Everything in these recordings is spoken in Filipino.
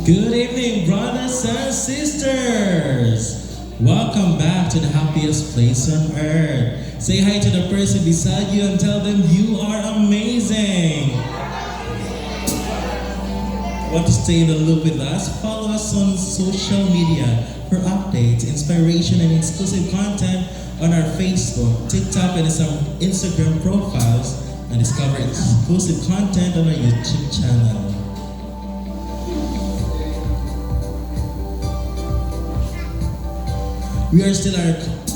Good evening, brothers and sisters! Welcome back to the happiest place on earth. Say hi to the person beside you and tell them you are amazing. Want to stay in the loop with us? Follow us on social media for updates, inspiration, and exclusive content on our Facebook, TikTok, and some Instagram profiles, and discover exclusive content on our YouTube channel. We are still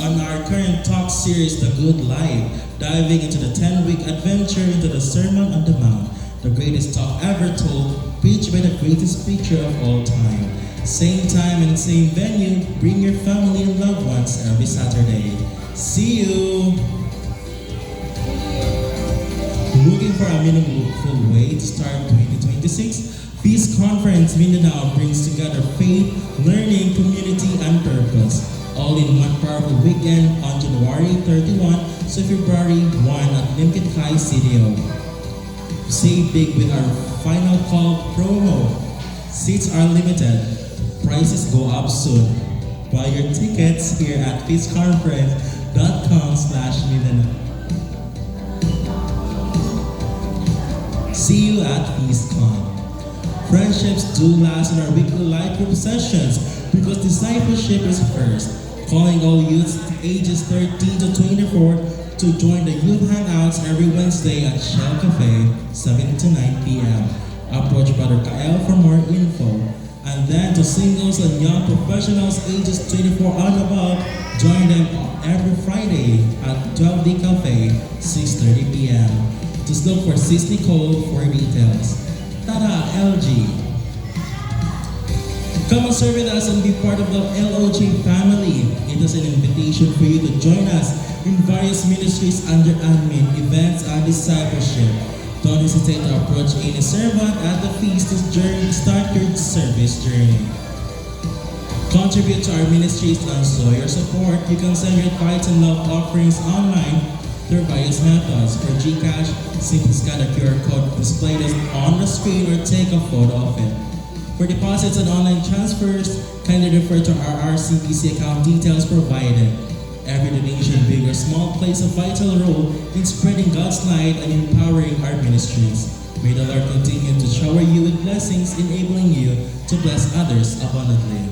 on our current talk series, The Good Life, diving into the 10-week adventure into the Sermon on the Mount, the greatest talk ever told, preached by the greatest preacher of all time. Same time and same venue, bring your family and loved ones every Saturday. See you! Looking for a meaningful way to start 2026? Peace Conference Mindanao brings together faith, learning, community, and purpose, all in one powerful weekend on January 31 to February 1 at Limkit High CDO. Save big with our final call promo. Seats are limited. Prices go up soon. Buy your tickets here at peaceconference.com/Mindanao. See you at PeaceCon. Friendships do last in our weekly life group sessions because discipleship is first. Calling all youths ages 13 to 24 to join the youth hangouts every Wednesday at Shell Cafe, 7 to 9 p.m. Approach Brother Kael for more info. And then to singles and young professionals ages 24 and above, join them every Friday at 12D Cafe, 6:30 p.m. Just look for Sis Nicole for details. Tada, LG! Come and serve with us and be part of the LOG family. It is an invitation for you to join us in various ministries under admin, events, and discipleship. Don't hesitate to approach any servant at the feast to start your service journey. Contribute to our ministries and show your support. You can send your tithes and love offerings online through various methods. For GCash, simply scan the QR code displayed on the screen or take a photo of it. For deposits and online transfers, kindly refer to our RCBC account details provided. Every donation, big or small, plays a vital role in spreading God's light and empowering our ministries. May the Lord continue to shower you with blessings, enabling you to bless others abundantly.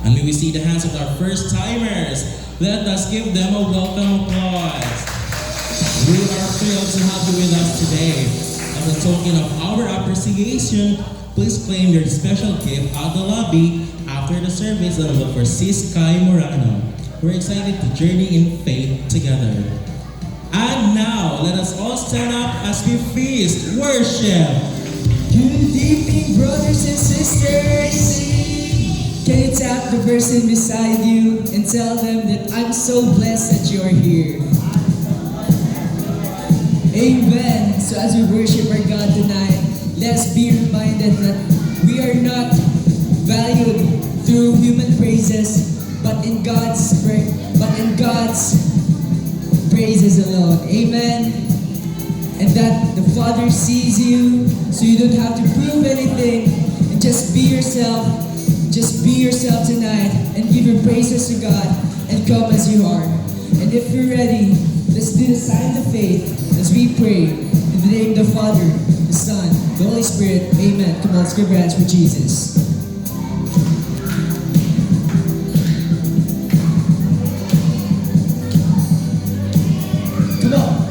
And may we see the hands of our first timers. Let us give them a welcome applause. We are thrilled to have you with us today. As a token of our appreciation, please claim your special gift at the lobby after the service and look for Sis Kai Morano. We're excited to journey in faith together. And now, let us all stand up as we feast, worship. Good evening, brothers and sisters. Can you tap the person beside you and tell them that I'm so blessed that you're here? Amen. So as we worship our God tonight, let's be reminded that we are not valued through human praises, but in God's praises alone. Amen. And that the Father sees you, so you don't have to prove anything, and just be yourself. Just be yourself tonight and give your praises to God and come as you are. And if you're ready, let's do the sign of faith as we pray in the name of the Father, the Son, the Holy Spirit. Amen. Come on, let's give our hands for Jesus. Come on.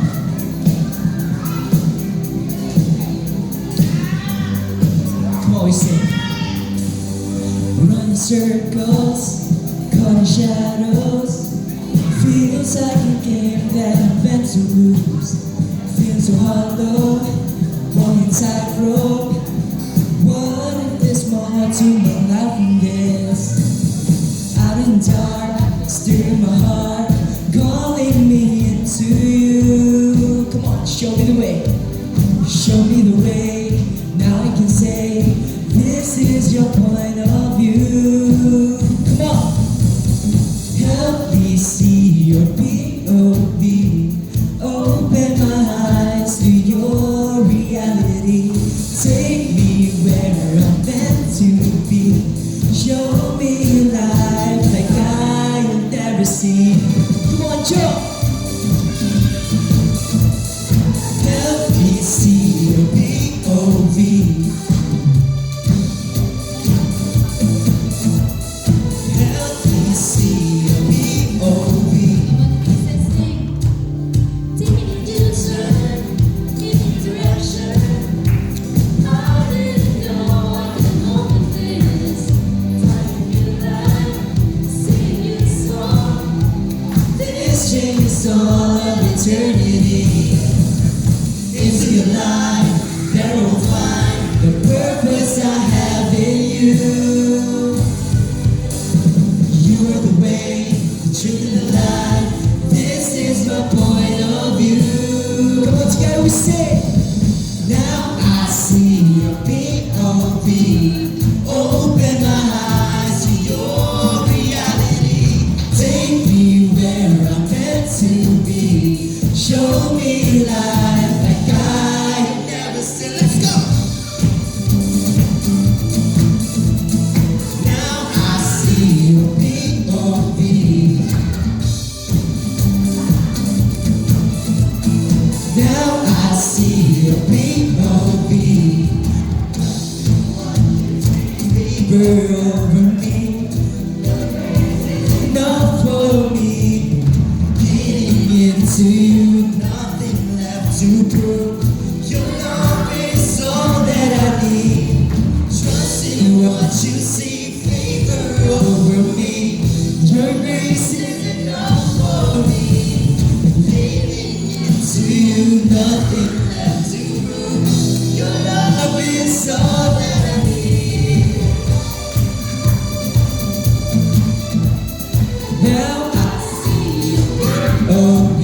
Come on, we sing. Run circles, caught in shadows. Feels like a game that I'm meant to lose. Feels so hollow, walking tightrope. What if there's more to my life than this? Out in the dark, stirring my heart, calling me into you. Come on, show me the way. Show me the way. Now I can say, this is your point of view. Come on. Help me see your POV. Open my eyes to your reality. Take me where I'm meant to be. Show me life like I have never seen. Come on, Joe. Help me see your POV. All of eternity into your life, there will find the purpose I have in you. You are the way, the truth, and the life. This is my point of view. Come on, together we say. Now I see your POV. Open my eyes to your reality. Take me where I'm meant to be. Show me life like I have never seen. Let's go. Now I see your POV. Now I see your POV. Burn over me, not for me. Getting into you, nothing left to prove. Your love is all that I need. Trust in what you see, favor over me. Your grace is enough for me. Leaning into you, nothing left to prove. Your love is all that I need. Now I see your POV.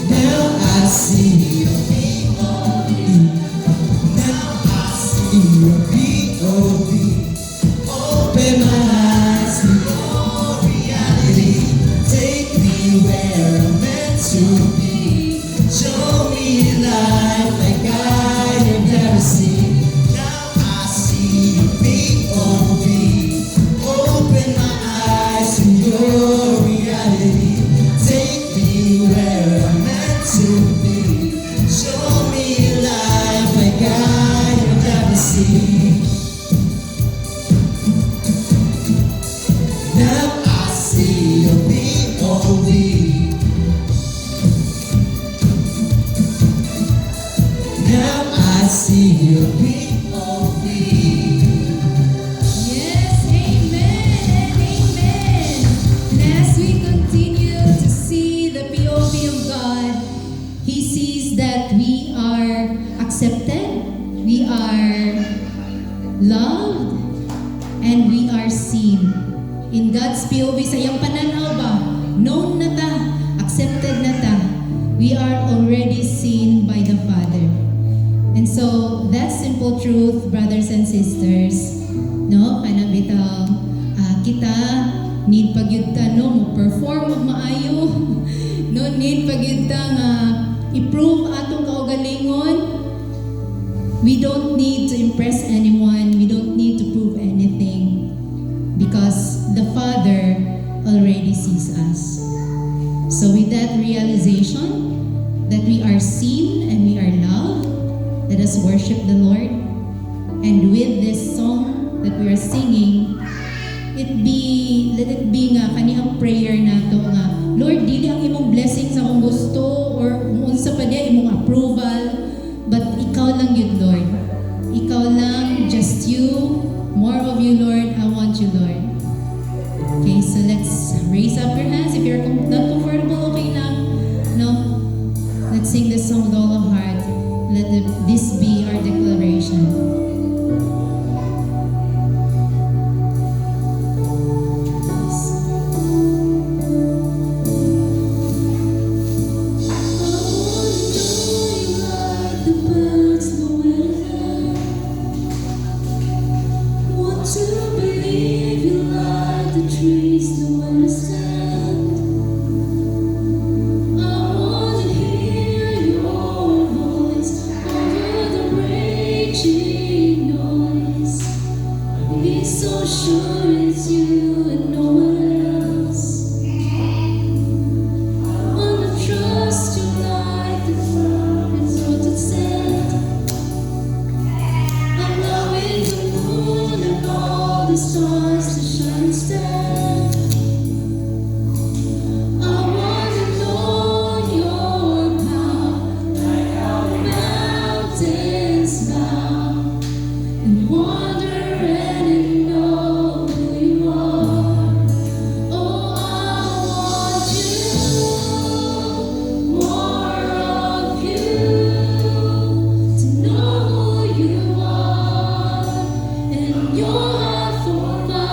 Now I see your POV. Now I see your POV. Open my eyes to your reality. Take me loved and we are seen. In God's POV, sa iyang pananaw ba, known na ta, accepted na ta, we are already seen by the Father. And so, that simple truth, brothers and sisters, no, kana bitaw, kita need pagyud ta no mo perform og maayo, no need pagyud ta nga i-prove atong kaugalingon. We don't need to impress anyone, we don't need to prove anything because the Father already sees us. So with that realization that we are seen and we are loved, let us worship the Lord. And with this song that we are singing, let it be nga kaniyang prayer nato nga, Lord, dili ang imong blessings akong gusto or unsa pa diya imong approval, but ikaw lang yun, Lord. Ikaw lang, just you, more of you, Lord. I want you, Lord. Okay, so let's raise up your hands. If you're not comfortable, okay lang. No? Let's sing this song with all our heart. This be our declaration. So sure it's you and no one else. I wanna trust you like the prophets what it said. I'm loving the moon and all the stars that shine instead. I wanna know your power, like how the mountains bow and wonder and know who you are. Oh, I want you, more of you, to know who you are and your heart for my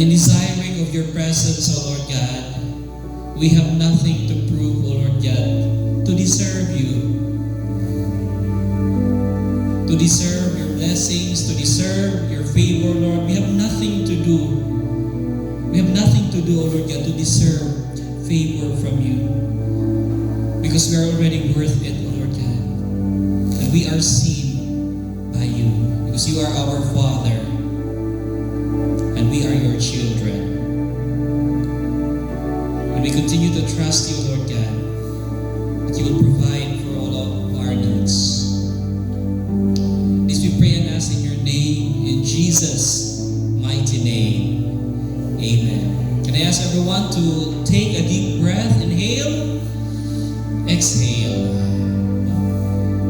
in desiring of your presence, O Lord God, we have nothing to prove, O Lord God, to deserve you. To deserve your blessings, to deserve your favor, Lord. We have nothing to do. We have nothing to do, O Lord God, to deserve favor from you. Because we are already worth it, O Lord God. And we are seen by you. Because you are our Father. And we are your children. And we continue to trust you, Lord God, that you will provide for all of our needs. This we pray and ask in your name, in Jesus' mighty name. Amen. Can I ask everyone to take a deep breath? Inhale. Exhale.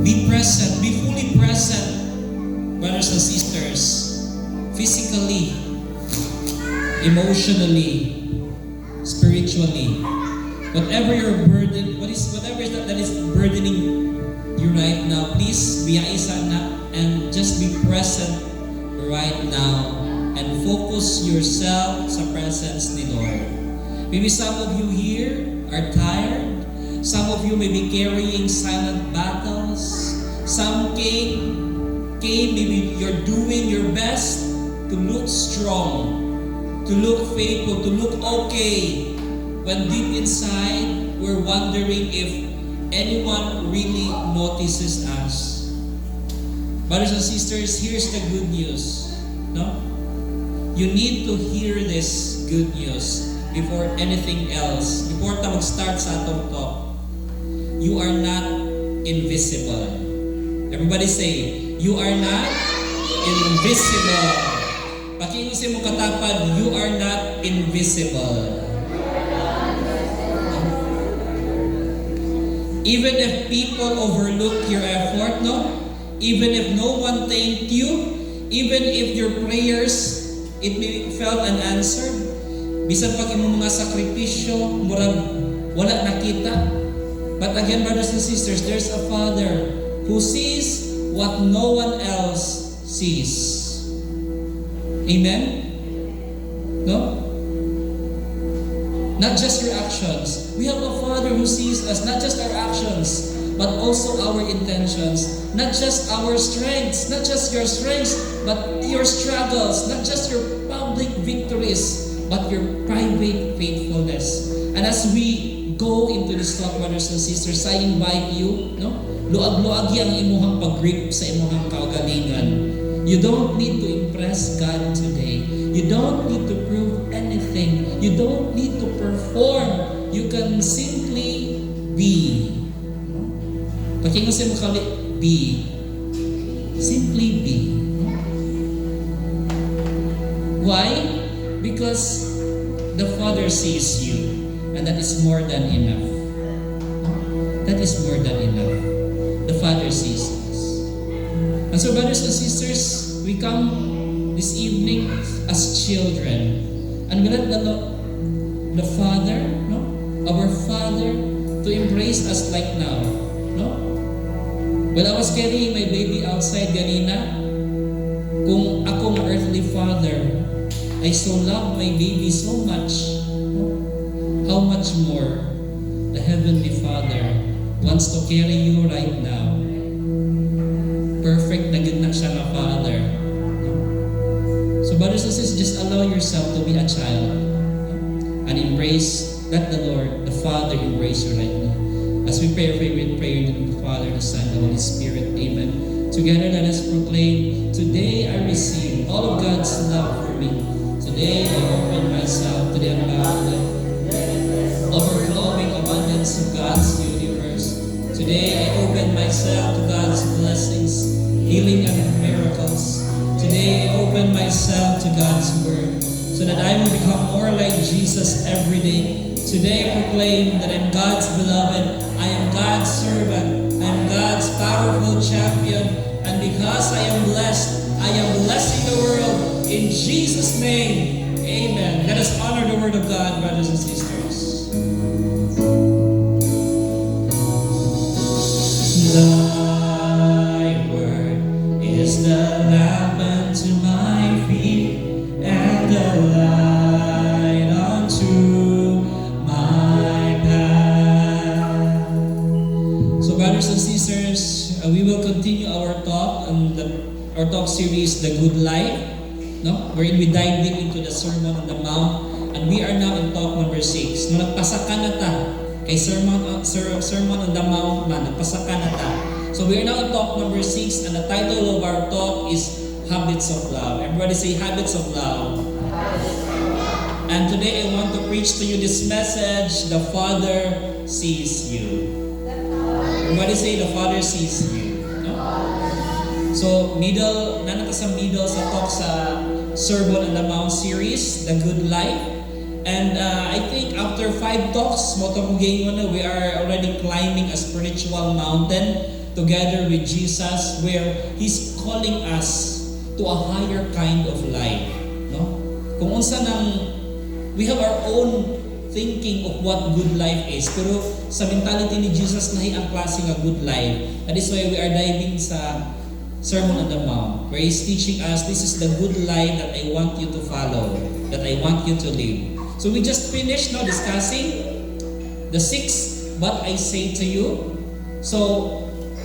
Be present. Be fully present, brothers and sisters. Physically, emotionally, spiritually. Whatever your burden, whatever is that is burdening you right now, please biyaisa na and just be present right now and focus yourself sa presence ni Lord. Maybe some of you here are tired. Some of you may be carrying silent battles. Some came, maybe you're doing your best to look strong, to look faithful, to look okay. When deep inside, we're wondering if anyone really notices us. Brothers and sisters, here's the good news. No? You need to hear this good news before anything else. Before ta mag-start sa atong talk. You are not invisible. Everybody say, you are not invisible. Pakiusin mo katapad, you are not invisible. Even if people overlook your effort, no? Even if no one thanked you, even if your prayers, it may felt unanswered, bisan pag imong mga sakripisyo, murag wala nakita. But again, brothers and sisters, there's a Father who sees what no one else sees. Amen? No? Not just your actions. We have a Father who sees us, not just our actions, but also our intentions. Not just our strengths, not just your strengths, but your struggles. Not just your public victories, but your private faithfulness. And as we go into this talk, brothers and sisters, I invite you, no? Luag-luagi ang imuhang pag-grip sa imuhang kaugalingan. You don't need to impress God today. You don't need to prove anything. You don't need to perform. You can simply be. Pakingo sa mo kali, be. Simply be. Why? Because the Father sees you. And that is more than enough. That is more than enough. The Father sees us. And so, brothers and sisters, we come this evening as children. And we let the Father, no? Our Father, to embrace us like now. No? When I was carrying my baby outside ganina, kung akong earthly father, I so love my baby so much, how much more the Heavenly Father wants to carry you right now. Perfect na gid na siya na Father. So brothers and sisters, just allow yourself to be a child and embrace, let the Lord, the Father, embrace you right now. As we pray our favorite prayer in the name of the Father, the Son, and the Holy Spirit. Amen. Together let us proclaim, today I receive all of God's love for me. Today I open myself to the unbounded, overflowing abundance of God's universe. Today I open myself to God's blessings, healing and miracles. Today I open myself to God's word so that I will become more like Jesus every day. Today I proclaim that I'm God's beloved, I am God's servant, I am God's powerful champion, and because I am blessing the world in Jesus' name. Amen. Let us honor the word of God, brothers and sisters. Thy word is the lamp unto my feet and the light brothers and sisters, we will continue our talk on our talk series, The Good Life, no? Wherein we dive deep into the Sermon on the Mount, and we are now in talk number 6. No, nagpasaka na ta kay Sermon on the Mount man, nagpasaka na ta. So we are now in talk number 6, and the title of our talk is Habits of Love. Everybody say Habits of Love. And today I want to preach to you this message, The Father Sees You. Everybody say, The Father Sees You. No? So, nanata sa middle sa talk sa Sermon on the Mount series, The Good Life. And I think after 5 talks, we are already climbing a spiritual mountain together with Jesus, where He's calling us to a higher kind of life. No? Kung unsa nang we have our own thinking of what good life is. Pero sa mentality ni Jesus, lahi ang klase nga good life. That is why we are diving sa Sermon on the Mount, where He's teaching us, this is the good life that I want you to follow, that I want you to live. So we just finished now discussing the 6, what I say to you. So,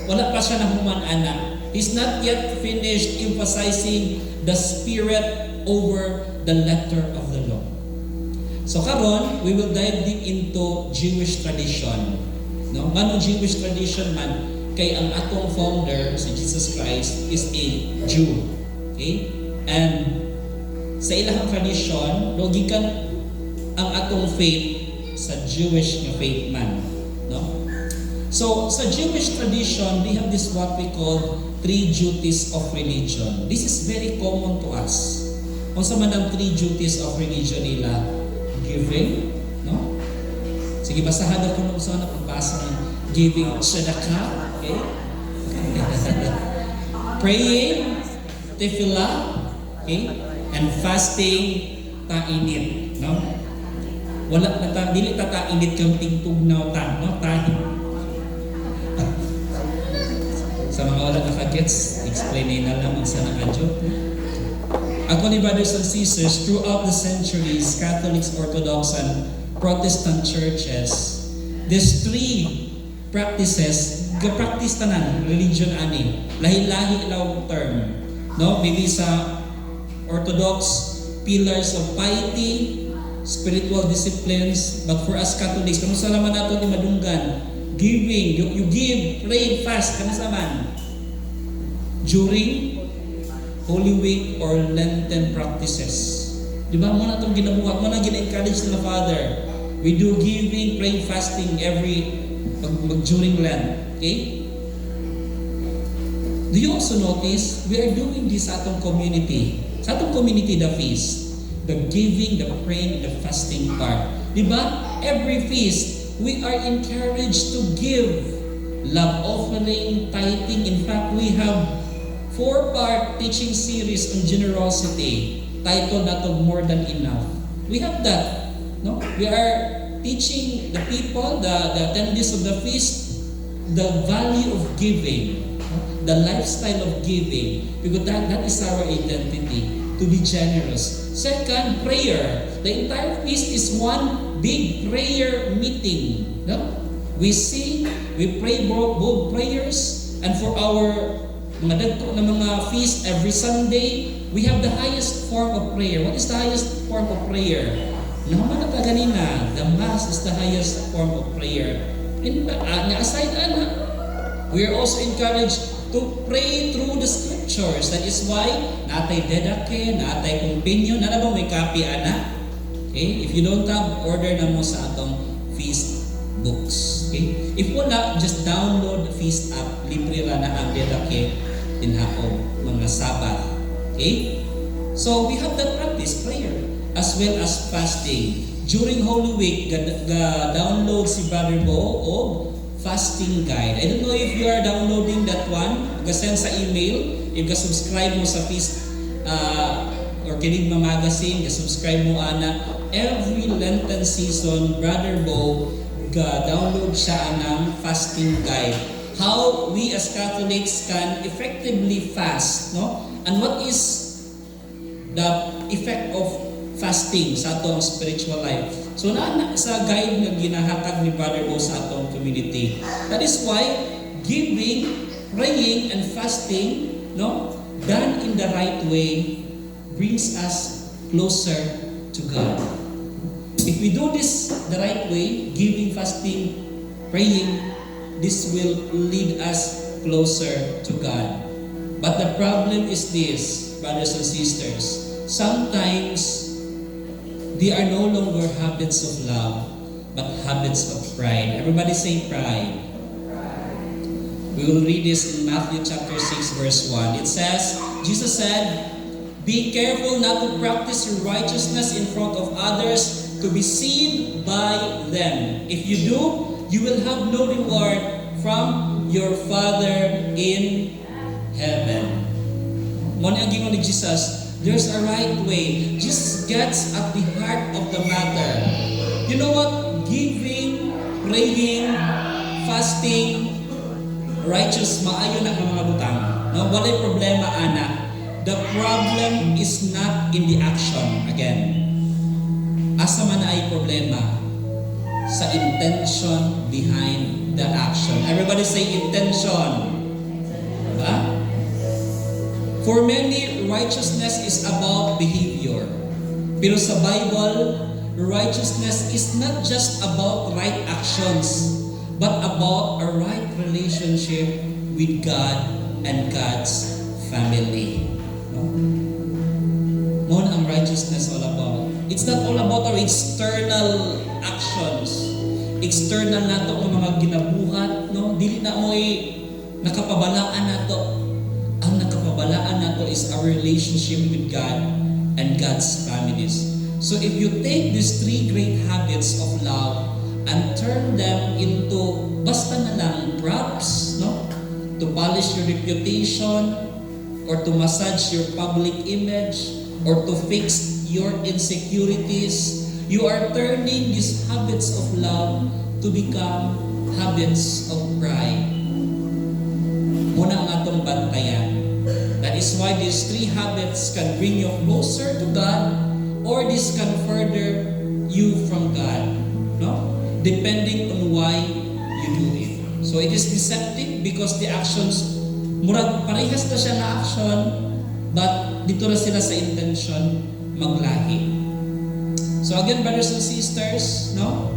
wala pa siya na human-ana. He's not yet finished emphasizing the spirit over the letter of the law. So karon, we will dive deep into Jewish tradition. No? Ngano Jewish tradition man, kay ang atong founder, si Jesus Christ, is a Jew. Okay? And sa ilahang tradition, logikan ang atong faith sa Jewish nga faith man. No? So sa Jewish tradition, we have this what we call 3 duties of religion. This is very common to us. Kung sa man ang 3 duties of religion nila, giving, no? Sige, basahan ako nung sana pagbasa ng giving tzedakah, okay? Praying, tefillah, okay? And fasting, tainit, no? Wala na dili ta tainit kang tingtugnaw ta, no? Tahi. Sa mga wala nakagets, explain na lang ang sana ka-joke. Ako ni brothers and sisters, throughout the centuries, Catholics, Orthodox, and Protestant churches, these 3 practices, practice tanan, religion ani, lahi-lahi ilaw term. No? Maybe sa Orthodox, pillars of piety, spiritual disciplines, but for us Catholics, kung sa laman nato ni madunggan, giving, you give, pray, fast, kano sa man? During Holy Week or Lenten practices. Di ba? Muna itong ginabuhat. Muna gina-encourage nila Father. We do giving, praying, fasting during Lent. Okay? Do you also notice, we are doing this sa atong community. Sa atong community, the feast. The giving, the praying, the fasting part. Di ba? Every feast, we are encouraged to give. Love offering, tithing. In fact, we have 4-part teaching series on generosity, titled natong More Than Enough. We have that. No? We are teaching the people, the attendees of the feast, the value of giving, the lifestyle of giving, because that is our identity, to be generous. Second, prayer. The entire feast is one big prayer meeting. No? We sing, we pray both prayers, and for our mga dagko na mga feast every Sunday, we have the highest form of prayer. What is the highest form of prayer? Naman na ganina, the Mass is the highest form of prayer. And aside we are also encouraged to pray through the scriptures. That is why natay dedake, natay companion, na ba may copy ana? Okay? If you don't have, order na mo sa atong feast books. Okay? If wala, just download the feast app. Libre ra na ang dedake tinhao mga Sabbath. Okay? So we have that practice, prayer, as well as fasting. During Holy Week, download si Brother Bo o fasting guide. I don't know if you are downloading that one. Send sa email. If subscribe mo sa feast or Kinigma Magazine, subscribe mo ana. Every Lenten season, Brother Bo download siya ng fasting guide. How we as Catholics can effectively fast, no? And what is the effect of fasting sa atong spiritual life? So sa guide na ginahatag ni Brother Bo sa atong community. That is why giving, praying, and fasting, no, done in the right way, brings us closer to God. If we do this the right way, giving, fasting, praying, this will lead us closer to God. But the problem is this, brothers and sisters. Sometimes they are no longer habits of love, but habits of pride. Everybody say pride. We will read this in Matthew chapter 6 verse 1. It says, Jesus said, "Be careful not to practice your righteousness in front of others to be seen by them. If you do, you will have no reward from your Father in heaven." Muna ang gingon ni Jesus, there's a right way. Jesus gets at the heart of the matter. You know what? Giving, praying, fasting, righteous, maayo na mga butang. No, walay problema, ana. The problem is not in the action. Again, asa man ay problema? Sa intention behind the action. Everybody say intention. Diba? For many, righteousness is about behavior. Pero sa Bible, righteousness is not just about right actions, but about a right relationship with God and God's family. No? Mo ang righteousness all about. It's not all about our external actions. External nato ang mga ginabuhat, no? Dili na mo nakapabalaan nato. Ang nakapabalaan nato is our relationship with God and God's families. So if you take these three great habits of love and turn them into basta na lang props, no? To polish your reputation, or to massage your public image, or to fix your insecurities, you are turning these habits of love to become habits of pride. Muna ang atong bantayan. That is why these three habits can bring you closer to God, or this can further you from God. No? Depending on why you do it. So it is deceptive because the actions, murag parehas na siya na action, but dito na sila sa intention maglahi. So again, brothers and sisters, no?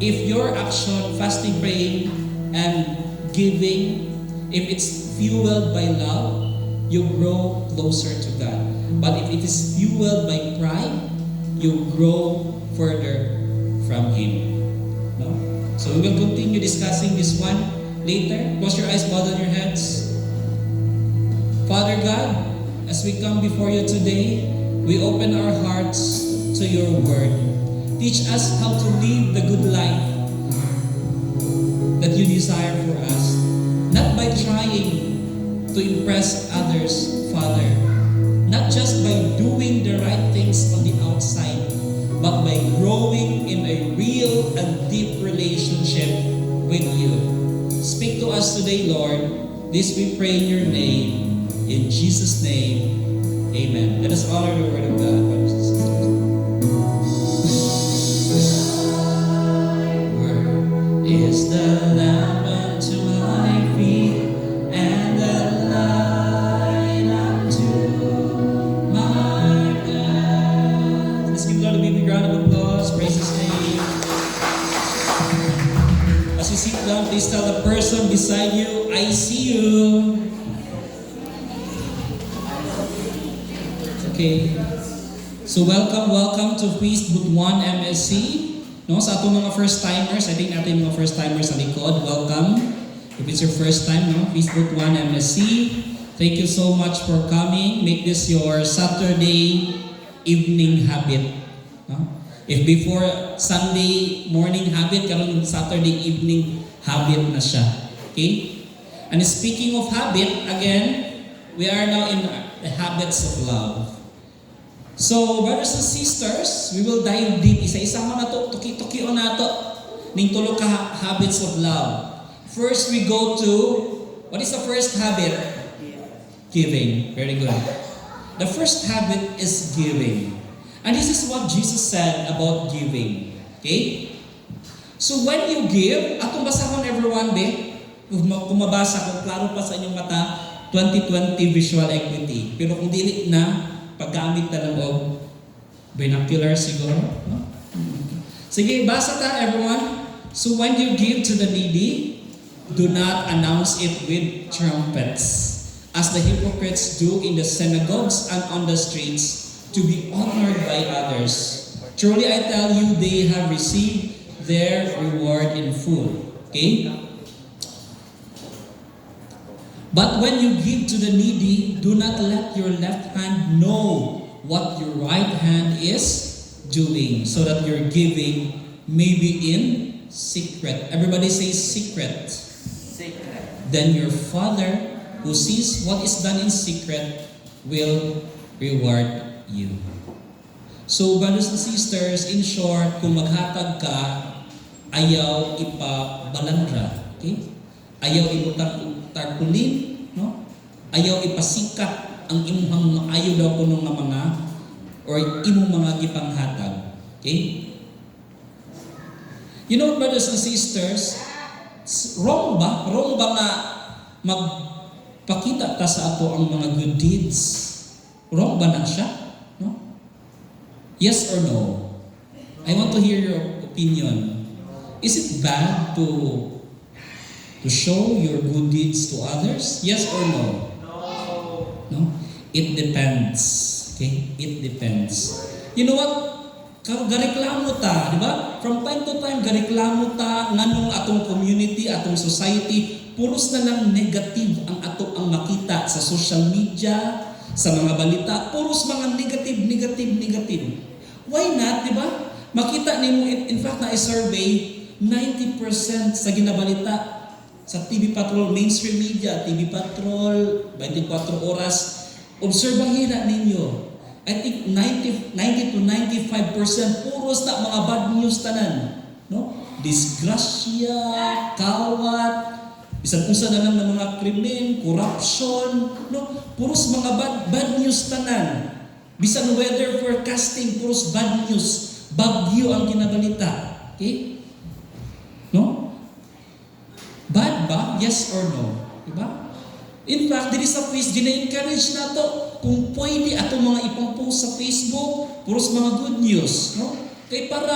If your action, fasting, praying, and giving, if it's fueled by love, you grow closer to God. But if it is fueled by pride, you grow further from Him. No? So we will continue discussing this one later. Close your eyes, bow down your heads. Father God, as we come before you today, we open our hearts to your word. Teach us how to live the good life that you desire for us. Not by trying to impress others, Father. Not just by doing the right things on the outside, but by growing in a real and deep relationship with you. Speak to us today, Lord. This we pray in your name. In Jesus' name, amen. Let us honor the word of God, brothers and sisters. Word is the lamp unto my feet, and the light unto my path. Let's give Lord a big round of applause. Praise His name. As you sit down, please tell the person beside you, I see you. Okay. So welcome to Feast Booth 1 MSC. No, sa atong mga first timers, I think natin mga first timers sa likod, welcome. If it's your first time, no, Feast Booth 1 MSC. Thank you so much for coming. Make this your Saturday evening habit. No? If before Sunday morning habit, karon Saturday evening habit na siya. Okay? And speaking of habit, again, we are now in the habits of love. So, brothers and sisters, we will dive deep. Isa-isa mo na to, tuki-tuki-o na to, ning tulo ka habits of love. First, we go to, what is the first habit? Giving. Very good. The first habit is giving. And this is what Jesus said about giving. Okay? So, when you give, atong basahon everyone, be? kung mabasa, kung klaro pa sa inyong mata, 2020 visual equity. Pero kung dili na, paggamit na lang og binocular siguro. No? Sige, basa ta everyone. So when you give to the needy, do not announce it with trumpets, as the hypocrites do in the synagogues and on the streets, to be honored by others. Truly I tell you, they have received their reward in full. Okay? But when you give to the needy, do not let your left hand know what your right hand is doing, so that your giving may be in secret. Everybody say secret. Then your Father who sees what is done in secret will reward you. So brothers and sisters, in short, kung maghatag ka, ayaw ipabalandra. Okay? Ayaw ibutang tarpulin, no? Ayaw ipasikat ang imong maayo daw kuno nga mga or imong mga gipanghatag. Okay? You know, brothers and sisters, wrong ba? Wrong ba nga magpakita ta sa ato ang mga good deeds? Wrong ba na siya? No? Yes or no? I want to hear your opinion. Is it bad to show your good deeds to others? Yes or no? No? It depends. Okay? It depends. You know what? Gareklamo ta, di ba? From time to time, gareklamo ta nganong atong community, atong society, puros na lang negative ang ato ang makita sa social media, sa mga balita, puros mga negative. Why not, di ba? Makita nimo, in fact, na survey 90% sa ginabalita sa TV Patrol, mainstream media, TV Patrol, 24 oras, obserbahin na ninyo. I think 90 to 95% puros na mga bad news tanan. No? Disgrasya, kawat, bisan unsa na lang ng mga krimen, corruption, no? Puros mga bad news tanan. Bisan weather forecasting, puros bad news. Bagyo ang kinabalita. Okay? No? Bad ba? Yes or no? Diba? In fact, dili sa face, gina-encourage na to kung pwede atong mga ipang-post sa Facebook, puros mga good news. No? Kaya para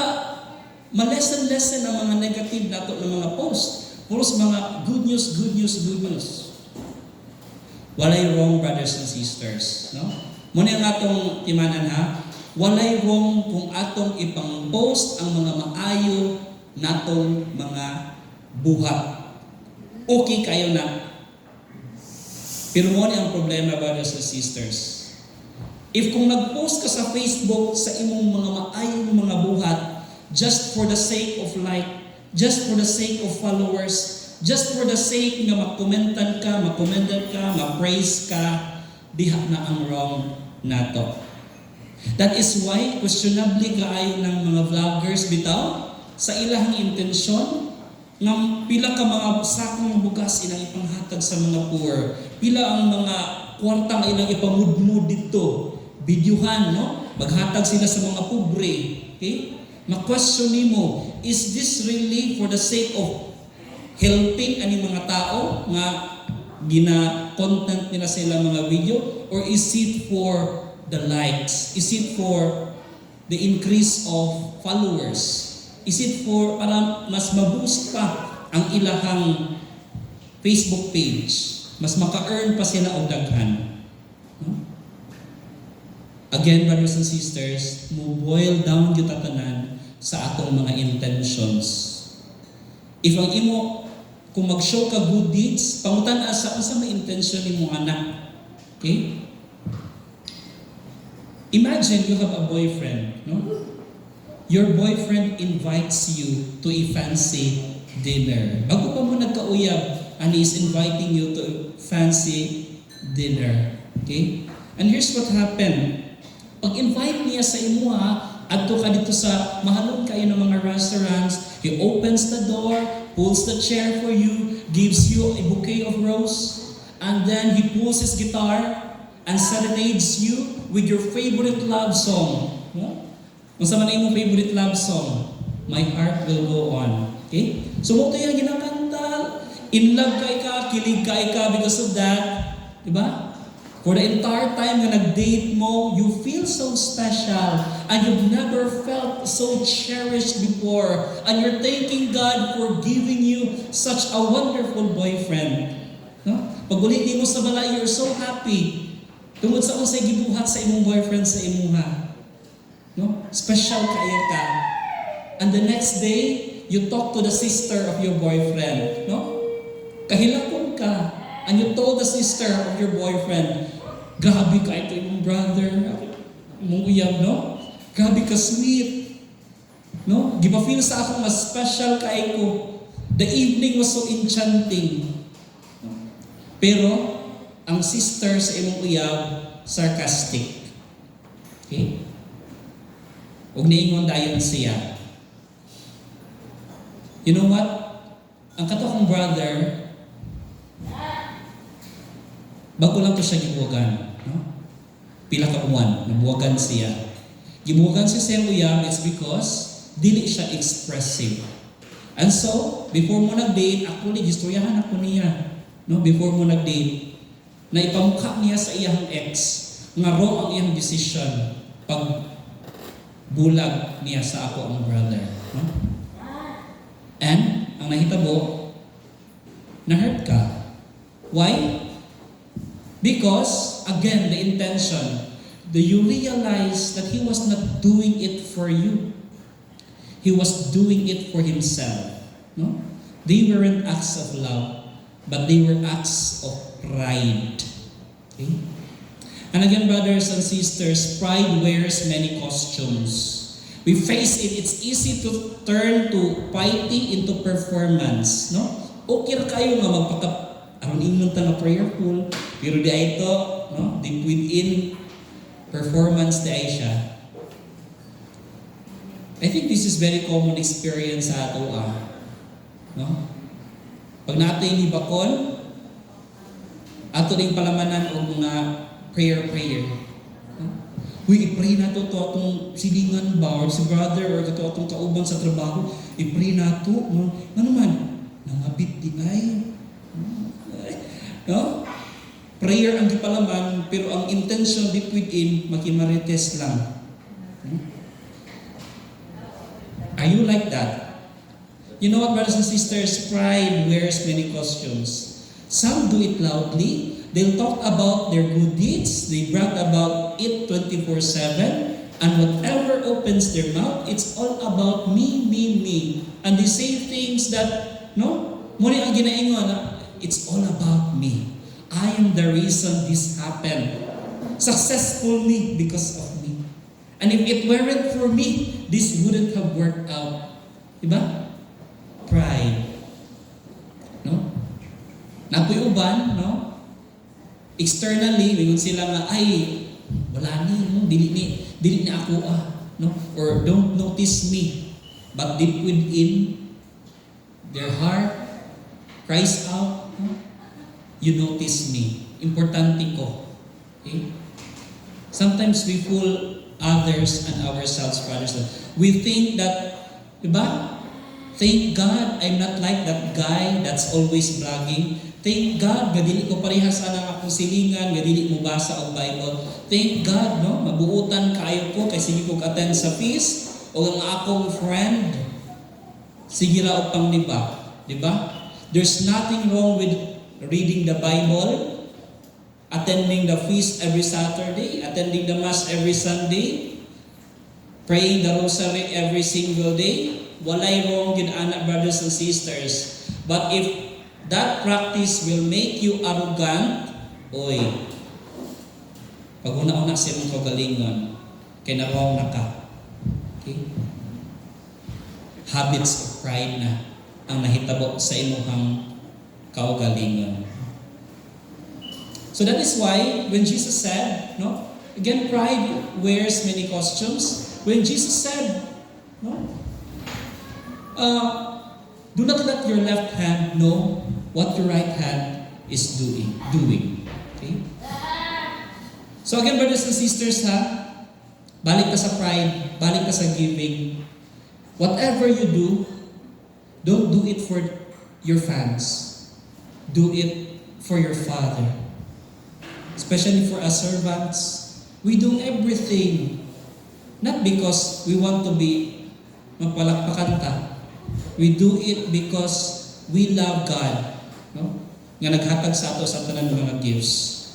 ma-lessen ang mga negative na to ng mga post. Puros mga good news. Walay wrong, brothers and sisters. No? Muna ang atong timanan ha, walay wrong kung atong ipang-post ang mga maayo natong mga buhat. Okay kayo na. Pero muna ang problema, brothers and sisters. If kung nag-post ka sa Facebook sa imong mga maayong mga buhat, just for the sake of like, just for the sake of followers, just for the sake nga mag-commented ka, ma-praise ka, diha na ang wrong nato. That is why questionably kaayo ng mga vloggers bitaw sa ilang intensyon ng pila ka mga sakong bugas ilang ipanghatag sa mga poor, pila ang mga kwartang ilang ipamudmud dito, videohan, no? Maghatag sila sa mga pobre. Okay? Ma-question nimo, is this really for the sake of helping ani mga tao nga gina-content nila sa ilang mga video, or is it for the likes? Is it for the increase of followers? Is it for para mas ma-boost pa ang ilahang Facebook page? Mas maka-earn pa sila og daghan. No? Again, brothers and sisters, mo boil down yung tatanan sa atong mga intentions. If ang imo, kung mag-show ka good deeds, pangutan asa kung sa may intention ni mo anak. Okay? Imagine you have a boyfriend, no? Your boyfriend invites you to a fancy dinner. Bago pa mo nagkauyab, and he is inviting you to a fancy dinner. Okay? And here's what happened. Pag-invite niya sa imo adto ka dito sa mahalon kayo ng mga restaurants, he opens the door, pulls the chair for you, gives you a bouquet of rose, and then he pulls his guitar and serenades you with your favorite love song. No? Kung sa man imong favorite love song, My Heart Will Go On. Okay? So mo yung ginakanta, In love ka, kilig ka because of that. Diba? For the entire time na nag-date mo, you feel so special and you've never felt so cherished before. And you're thanking God for giving you such a wonderful boyfriend. No? Pag ulit mo sa balay, you're so happy. Tungod sa unsay gibuhat sa imong boyfriend sa imuha. No? Special kayo ka. And the next day, you talk to the sister of your boyfriend. No? Kahilakon ka. And you told the sister of your boyfriend, grabe ka ito yung brother, mong uyab, no? Grabe ka sweet. No? Giba-feel sa ako mas special kay ko. The evening was so enchanting. No? Pero, ang sister sa imong uyab, sarcastic. Okay? Huwag niingon dayon siya. You know what? Ang kato kong brother, bago lang to siya gibuwagan. No? Pila ka buwan, nabuwagan siya. Gibuwagan siya sa uyab, it's because dili siya expressive. And so, before mo nag-date, actually, gistoryahan ako niya. No? Before mo nag-date, na ipamukha niya sa iyang ex, nga wrong ang iyang decision pag bulag niya sa ako ang brother. No? And, ang nahitabo, na-hurt ka. Why? Because, again, the intention, you realize that he was not doing it for you. He was doing it for himself. No? They weren't acts of love, but they were acts of pride. Okay? And again, brothers and sisters, pride wears many costumes. We face it. It's easy to turn to fighting into performance. No? Okay ra kayo nga magpaka aron ingon ta nga prayerful, pero di ay ito, no? Deep within performance di ay siya. I think this is very common experience sa ato no? Pag natin ni bakon, ato ding palamanan og mga prayer. No? Uy, i-pray na to atong silingan ba or si brother or kato atong kauban sa trabaho, i-pray na to, no? Ano man, nangabit di ay. No? Prayer ang gipalaman, pero ang intention deep within, makimarites lang. Are you like that? You know what, brothers and sisters? Pride wears many costumes. Some do it loudly. They'll talk about their good deeds. They brag about it 24/7. And whatever opens their mouth, it's all about me. And they say things that, no? Muna ang ginaingon, it's all about me. I am the reason this happened. Successfully because of me. And if it weren't for me, this wouldn't have worked out. Diba? Pride. No? Napoy uban, no? Externally, mingon sila nga, ay, wala ni, no? Dili ni ako, no? Or don't notice me. But deep within, their heart cries out, no? You notice me. Importante ko. Okay? Sometimes we fool others and ourselves, brothers. We think that, diba? Thank God I'm not like that guy that's always bragging. Thank God, gadili ko parehas ang akong silingan, gadili mo basa ang Bible. Thank God, no? Mabuutan kayo ko, kay sige ko attend sa feast, o ang akong friend, sige ra og pangliba. Diba? There's nothing wrong with reading the Bible, attending the feast every Saturday, attending the Mass every Sunday, praying the Rosary every single day. Walay wrong yun, anak, brothers and sisters. But if that practice will make you arrogant, oy, pag una-una sa imong kagalingon, kay na-wrong na ka. Okay? Habits of pride na ang nahitabo sa imong kaugalingon. So that is why when Jesus said, no, again, pride wears many costumes. When Jesus said, no, do not let your left hand know what your right hand is doing. Okay? So again, brothers and sisters, balik ka sa pride, balik ka sa giving. Whatever you do, don't do it for your fans. do it for your Father. Especially for us servants, we do everything not because we want to be mapalakpakan ta. We do it because we love God, no? Nga naghatag sa ato sa tanan ng mga gifts.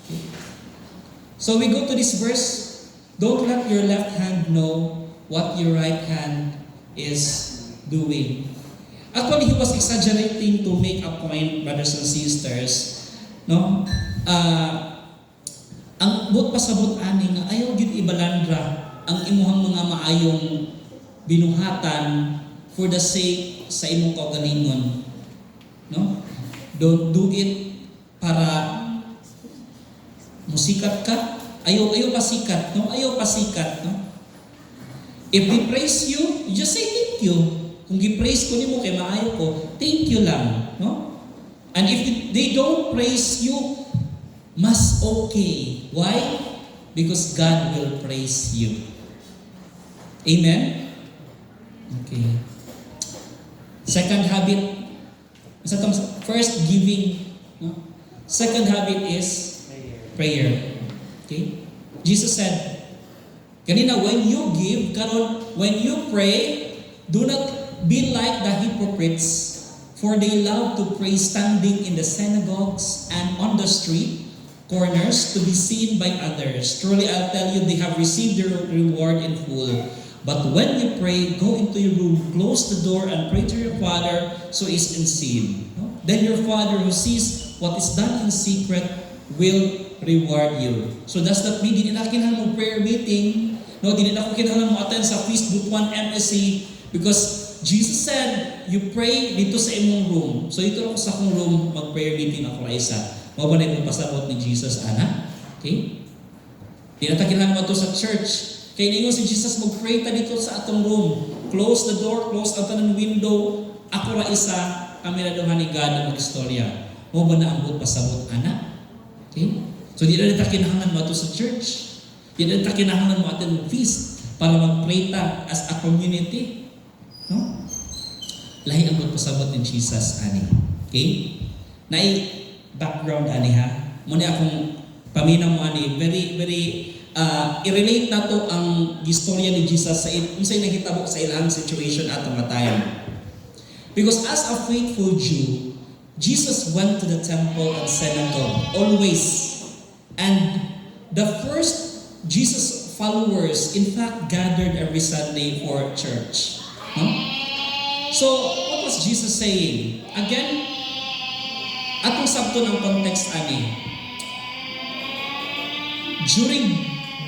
Okay. So we go to this verse. Don't let your left hand know what your right hand is doing. Actually, he was exaggerating to make a point, brothers and sisters. No? Ang but pasabot ani nga ayaw gid ibalandra ang imuhang mga maayong binuhatan for the sake sa imong kaugalingon. No? Don't do it para musikat ka. Ayaw pasikat, no? Ayaw pasikat, no? If they praise you, you just say thank you. Kung gi-praise ko nimo kay maayo ko, thank you lang, no? And if they don't praise you, mas okay. Why? Because God will praise you. Amen? Okay. Second habit, first giving, no? Second habit is prayer. Okay? Jesus said, kanina, when you give, when you pray, do not be like the hypocrites, for they love to pray standing in the synagogues and on the street corners to be seen by others. Truly, I'll tell you, they have received their reward in full. But when you pray, go into your room, close the door, and pray to your Father, so is unseen. No? Then your Father who sees what is done in secret will reward you. So does that mean, di na kinahanglan mo prayer meeting, no? Di na kinahanglan mo attend sa Facebook 1 MSC, because Jesus said, you pray dito sa imong room. So ito ako sa akong room, mag-prayer meeting ako na isa. Mabalay mo pasabot ni Jesus, ana? Okay? Di na kinahanglan mo to sa church. Kaya ninyo si Jesus, mag-pray ta dito sa atong room. Close the door, close ang tanang window. Ako ra isa, kami na duha ni God na mag-istorya. Mo ba na ambot pasabot, ana? Okay? So di na kinahanglan mo to sa church. Di na kinahanglan mo attend ng feast para mag-pray ta as a community. No? Lahi ang pasabot ni Jesus, ani. Okay? Background, ani ha. Muna akong paminaw mo, ani. Very, very, i-relate na to ang istorya ni Jesus sa unsay nahitabo sa ilang situation at ang time. Because as a faithful Jew, Jesus went to the temple and synagogue always. And the first Jesus followers, in fact, gathered every Sunday for church. No? So, what was Jesus saying? Again, atong sabto ng context ani. During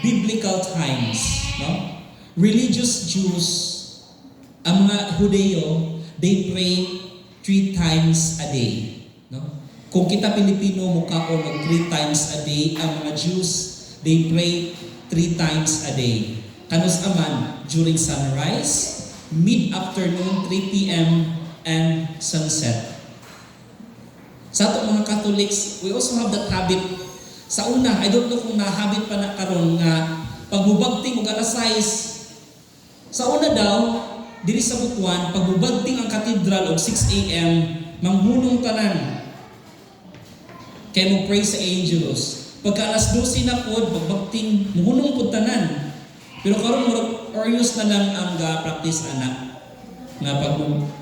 biblical times, no? Religious Jews, ang mga Hudeo, they pray 3 times a day. No? Kung kita Pilipino, mukha o mag 3 times a day, ang mga Jews, they pray 3 times a day. Kanus aman, during sunrise, mid-afternoon, 3 p.m., and sunset. Sa atong mga Catholics, we also have that habit. Sa una, I don't know kung nahabit pa na karon nga pagbubagting og alas 6. Sa una daw, diri sa Butuan, pagbubagting ang katedral og 6 a.m., manghunong tanan. Kaya mo pray sa Angelus. Pagka alas 12 na pod, pagbagting, muhunong pod tanan. Pero karon Orius na lang ang practice anak. Nga pag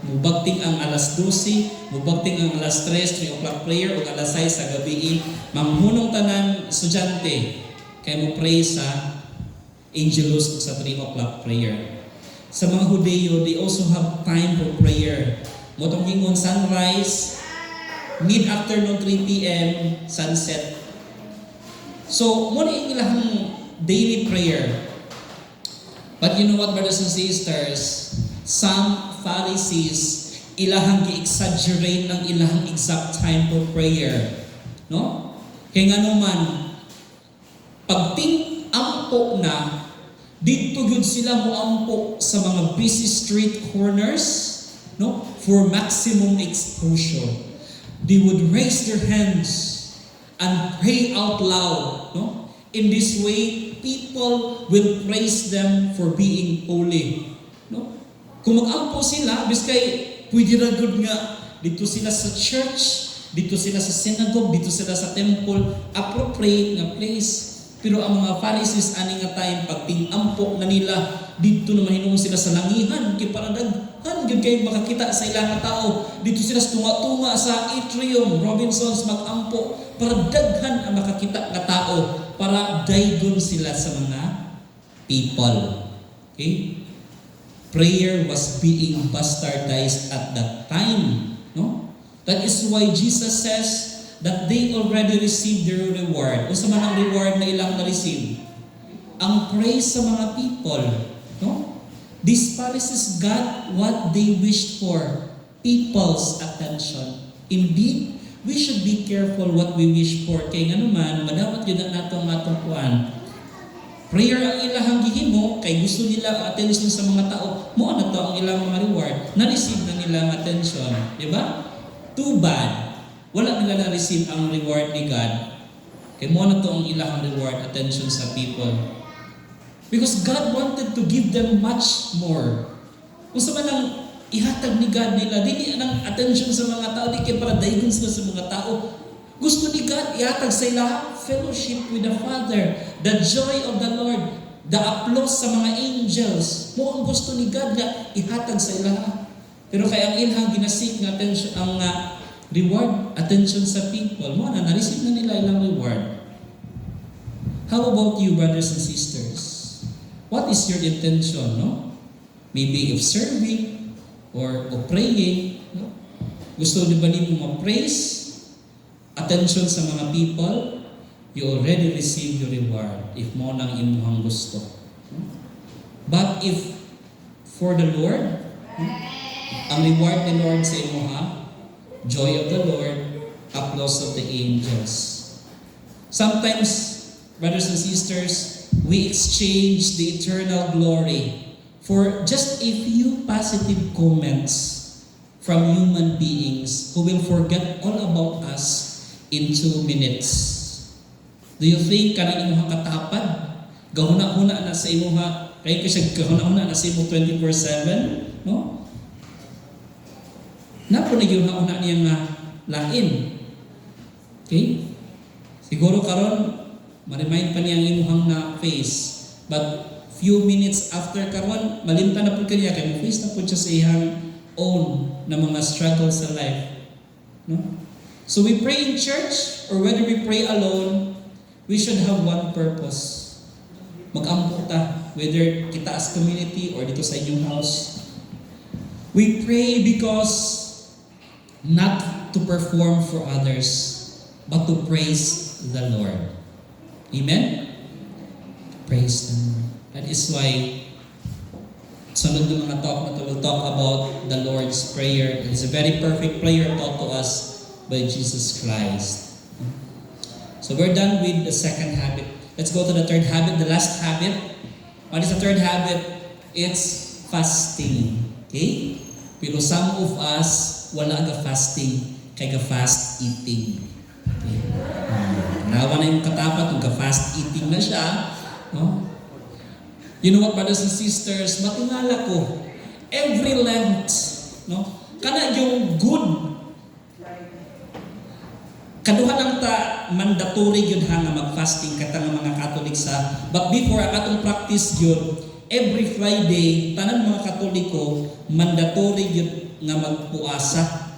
mubagting ang alas 12, mubagting ang alas 3 o'clock prayer, o alas 6 sa gabi, mamhunong tanan estudyante, kaya mo pray sa Angelus o sa 3 o'clock prayer. Sa mga Hudeo, they also have time for prayer. Motong gingon sunrise, mid-afternoon 3 p.m., sunset. So, muna yung ilang daily prayer. But you know what, brothers and sisters? Some Pharisees, ilahang gi-exaggerate ng ilahang exact time for prayer. No? Kaya nga naman, pagting ampo na, dito yun sila muampo sa mga busy street corners, no? For maximum exposure. They would raise their hands and pray out loud. No? In this way, people will praise them for being holy. No? Kung mag-ampo sila, biskay pwede na good nga dito sila sa church, dito sila sa synagogue, dito sila sa temple, appropriate nga place. Pero ang mga Pharisees ani nga time pag tingampok na nila dito na mahinuon sila sa langihan kay para daghan gyud kay makakita sa ilang nga tao. Dito sila sa tunga-tunga sa atrium, Robinsons mag-ampo para daghan ang makakita nga tao para daygon sila sa mga people. Okay? Prayer was being bastardized at that time, no? That is why Jesus says that they already received their reward. Unsa man ang reward na ilang na-receive? Ang praise sa mga people, no? These Pharisees got what they wished for, people's attention. Indeed, we should be careful what we wish for. Kay nga naman, madawat yun na nato ang atong kuan. Prayer ang ilahang gihimo, kay gusto nila attention sa mga tao, mo na to ang ilang mga reward, na-receive na nila ang attention. Diba? Too bad. Wala nila na-receive ang reward ni God. Kaya mo na to ang ilang reward, attention sa people. Because God wanted to give them much more. Kung sa manang ihatag ni God nila, dili ang attention sa mga tao, di kaya para daygon sila sa mga tao. Gusto ni God ihatag sa ila fellowship with the Father, the joy of the Lord, the applause sa mga angels. Mo ang gusto ni God nga ihatag sa ila. Pero kaya ang ilang ginasik nga attention, ang reward, attention sa people, mo na-receive na nila ilang reward. How about you, brothers and sisters? What is your intention, no? Maybe of serving or of praying, no? Gusto ni ba ni mo ma-praise, attention sa mga people? You already receive your reward if mo nang imuhang gusto. But if for the Lord, ang reward ni Lord sa imuha, joy of the Lord, applause of the angels. Sometimes, brothers and sisters, we exchange the eternal glory for just a few positive comments from human beings who will forget all about us in 2 minutes. Do you think kanang imuhang katapad? Gahuna-huna na sa imuha, kaya kasi gahuna-huna na sa imuha 24/7, no? Napo na yung hauna niya nga lain. Okay? Siguro karon ma-remind pa niya ang imuhang na face. But few minutes after karon, malimtan na po kaniya kay mo face na po siya sa iyang own na mga struggles sa life. No? So we pray in church or whether we pray alone, we should have one purpose. Mag-ampo ta, whether kita as community or dito sa inyong house. We pray because not to perform for others, but to praise the Lord. Amen? Praise the Lord. That is why sunod ng mga talk na to, we'll talk about the Lord's Prayer. It's a very perfect prayer taught to us by Jesus Christ. So we're done with the second habit. Let's go to the third habit, the last habit. What is the third habit? It's fasting. Okay? Pero some of us, wala ga fasting, kay ga fast eating. Okay. Nawa na yung katapat, kung ga fast eating na siya, no? You know what, brothers and sisters, matingala ko, every Lent, no? Kana yung good, kaduha lang ta mandatory yun nga mag-fasting kata ng mga Catholic sa, but before atong practice yun, every Friday, tanan mga Katoliko, mandatory yun nga magpuasa,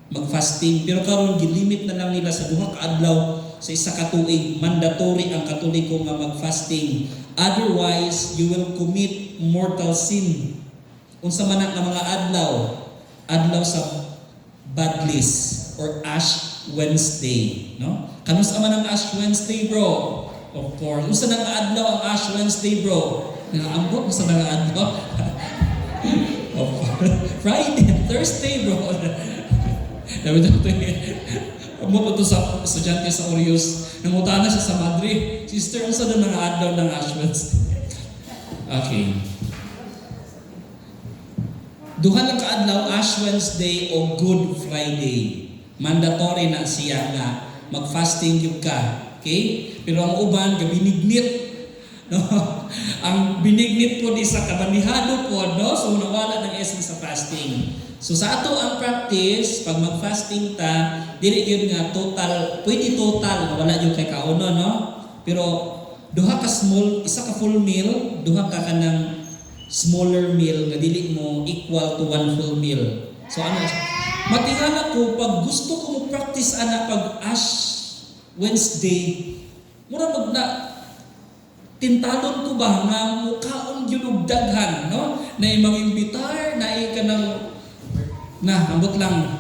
mag-fasting. Pero karon gilimit na lang nila sa duha ka adlaw sa isa ka tuig, mandatory ang Katoliko nga mag-fasting. Otherwise, you will commit mortal sin. Unsa man ang mga adlaw sa bad list or Ash Wednesday, no? Kanusa man ang Ash Wednesday, bro? Of course. Unsa nang adlaw ang Ash Wednesday, bro? Naambot sa nang adlaw. Friday, Thursday, bro. Dapat ito mo to sa estudyante sa Orius. Nangutana siya sa Madrid. Sister, unsa na nang adlaw ng Ash Wednesday? Okay. Duha lang ka adlaw, Ash Wednesday o Good Friday. Mandatory na siya nga mag-fasting yung ka. Okay? Pero ang uban, gabinignit. No? Ang binignit po di sa kabanihado po, no? So nawala ng essence sa fasting. So sa ato ang practice, pag mag-fasting ta, dili gyud nga total, pwede total, wala yung kay kauno, no? Pero duha ka small, isa ka full meal, duha ka kanang smaller meal nga dili mo equal to one full meal. So ano, matingala ko pag gusto ko mo practice ana pag Ash Wednesday, mura na tintalon ko ba nga mukaon gyud og daghan, no? Na mang-imbitar, na kanang ambot lang.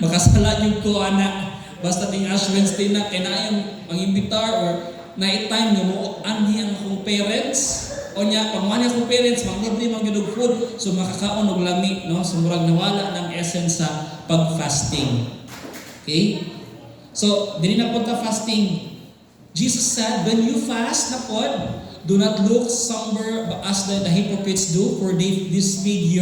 Makasala yung ko ana. Basta ting Ash Wednesday na kinayang mang-imbitar or night time nga mo anhi ang akong parents. O niya, pag mani akong parents, mag-libre mag-gudog food, so makakaon og lami, no? So murag nawala ng essence sa pag-fasting. Okay? So, dili na po fasting. Jesus said, when you fast na pod, do not look somber as the hypocrites do, for they dismayed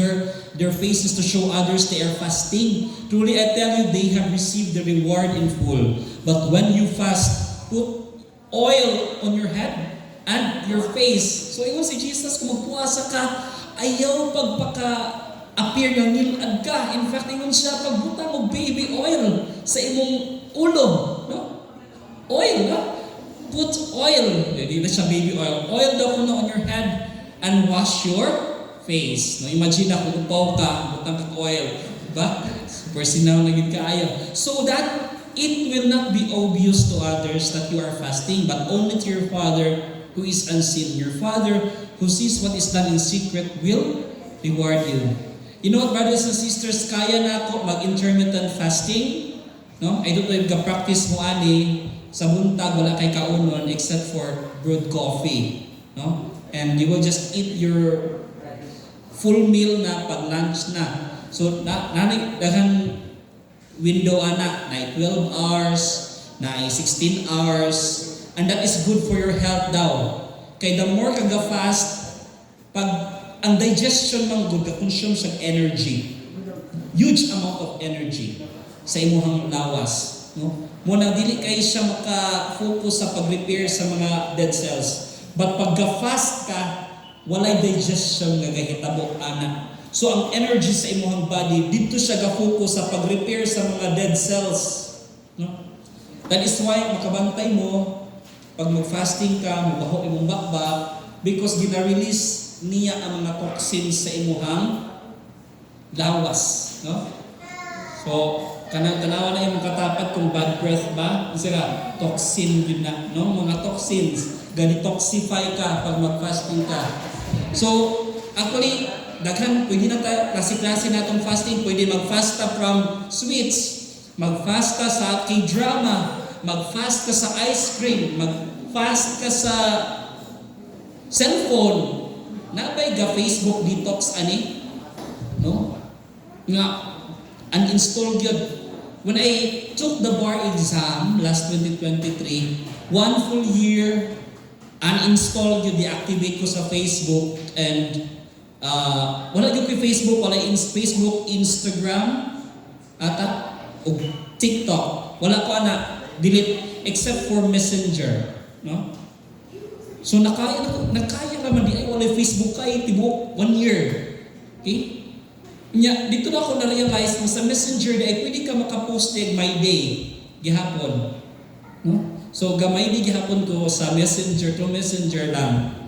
their faces to show others they are fasting. Truly I tell you, they have received the reward in full. But when you fast, put oil on your head and your face. So ingon si Jesus, kung magpuasa ka, ayaw pagpaka-appear ng nilad ka. In fact, ingon siya, pagbuta mo baby oil sa imong ulo. No? Oil, no? Put oil. Hindi na siya baby oil. Oil daw kuno on your head and wash your face. No, imagine kung upaw ka, butang ka oil. Diba? Super sinaw na gid kaayo. So that it will not be obvious to others that you are fasting, but only to your Father who is unseen. Your Father who sees what is done in secret will reward you. You know what, brothers and sisters, kaya na ako mag-intermittent fasting. No? I don't know if ka-practice mo ani, sa buntag wala kay kaunon except for brewed coffee. No? And you will just eat your full meal na pag lunch na. So, daghang window ana, na 12 hours, na 16 hours, and that is good for your health daw. Kay the more ka fast, pag ang digestion mang good, ka-consume sa energy. Huge amount of energy sa imuhang lawas. No? Muna dili kay siya maka-focus sa pag-repair sa mga dead cells. But pag fast ka, walay digestion nga gahitabo ana. So ang energy sa imuhang body dito siya ga-focus sa pag-repair sa mga dead cells. No? That is why makabantay mo pag mag-fasting ka, mabaho imong bakbak because gina-release niya ang mga toxins sa imuhang lawas, no? So kanang tanawa na yung katapat kung bad breath ba? Sira, toxin yun na, no? Mga toxins, gani-toxify ka pag mag-fasting ka. So, actually, daghan, pwede na tayo, klase-klase na itong fasting, pwede mag-fasta from sweets, mag-fast ka sa K-drama, mag-fast ka sa ice cream, mag-fast ka sa cellphone. Nabay ga Facebook detox ani? No? Nga, uninstall yun. When I took the bar exam last 2023, 1 full year, uninstall yun, deactivate ko sa Facebook, and wala yun kay Facebook, wala Facebook, Instagram, ata, o TikTok. Wala ko na, delete, except for Messenger. No? So nakaya naman di ay wala Facebook kay tibok 1 year. Okay? Nya, dito na ako na-realize na sa Messenger ay pwede ka makapost my day gihapon. No? So gamay di gihapon ko sa Messenger, to Messenger lang.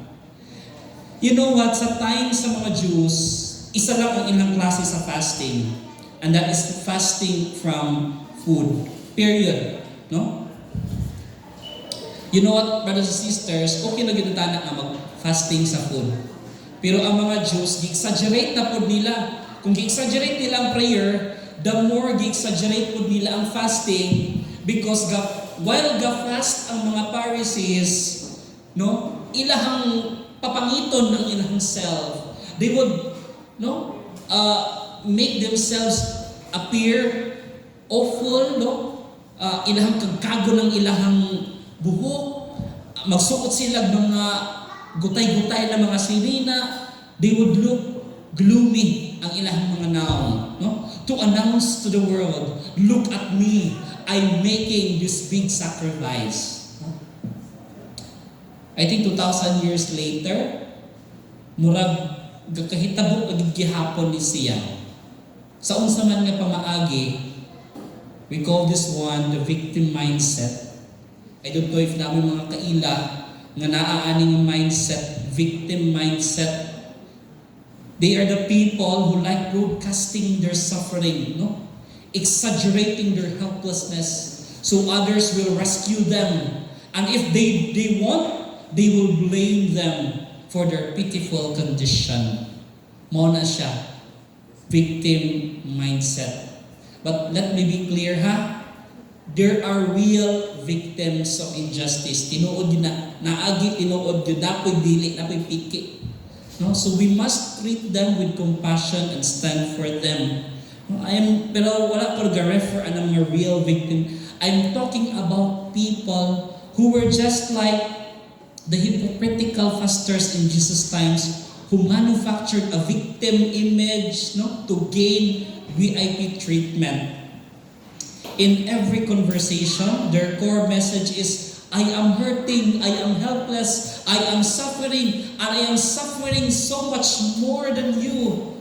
You know what? Sa time sa mga Jews, isa lang ang ilang klase sa fasting. And that is fasting from food. Period. No? You know what, brothers and sisters? Okay na ginatana na mag-fasting sa food. Pero ang mga Jews, gi-exaggerate na po nila. Kung gi-exaggerate nila ang prayer, the more gi-exaggerate po nila ang fasting because while ga-fast ang mga Pharisees, no, ilahang papangiton ng ilahang self, they would make themselves appear awful, no? Ilahang kagkago ng ilahang buhok, magsuot sila mga gutay-gutay na mga sirina, they would look gloomy ang ilahang mga naong, no? To announce to the world, look at me, I'm making this big sacrifice. I think 2,000 years later, murag gakahitabo gihapon ni siya. Sa unsa man nga pamaagi, we call this one the victim mindset. I don't know if namin mga kaila nga naaaning mindset, victim mindset. They are the people who like broadcasting their suffering, no? Exaggerating their helplessness so others will rescue them. And if they want, they will blame them for their pitiful condition. Mo na siya, victim mindset. But let me be clear ha, there are real victims of injustice. Tinuod yun na, naagi tinuod yun, napoy dili, napoy piki. No? So we must treat them with compassion and stand for them. No? Pero wala ko ga-refer ang mga real victim. I'm talking about people who were just like the hypocritical pastors in Jesus' times who manufactured a victim image, no, to gain VIP treatment. In every conversation, their core message is, I am hurting, I am helpless, I am suffering, and I am suffering so much more than you.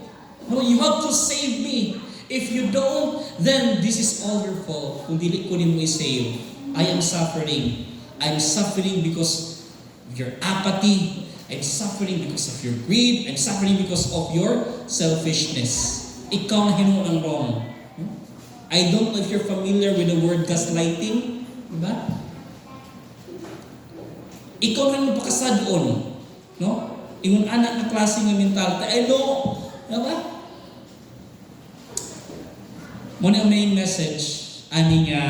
No, you have to save me. If you don't, then this is all your fault. Kung dili ko nimo i-save, I am suffering. I'm suffering because of your apathy. I'm suffering because of your greed. I'm suffering because of your selfishness. Ikaw na hinuon ang wrong. I don't know if you're familiar with the word gaslighting. Diba? Ikaw na napakasadon. No? Ingon anak na klase ng mentality. I know. Diba? Muna ang main message ani nga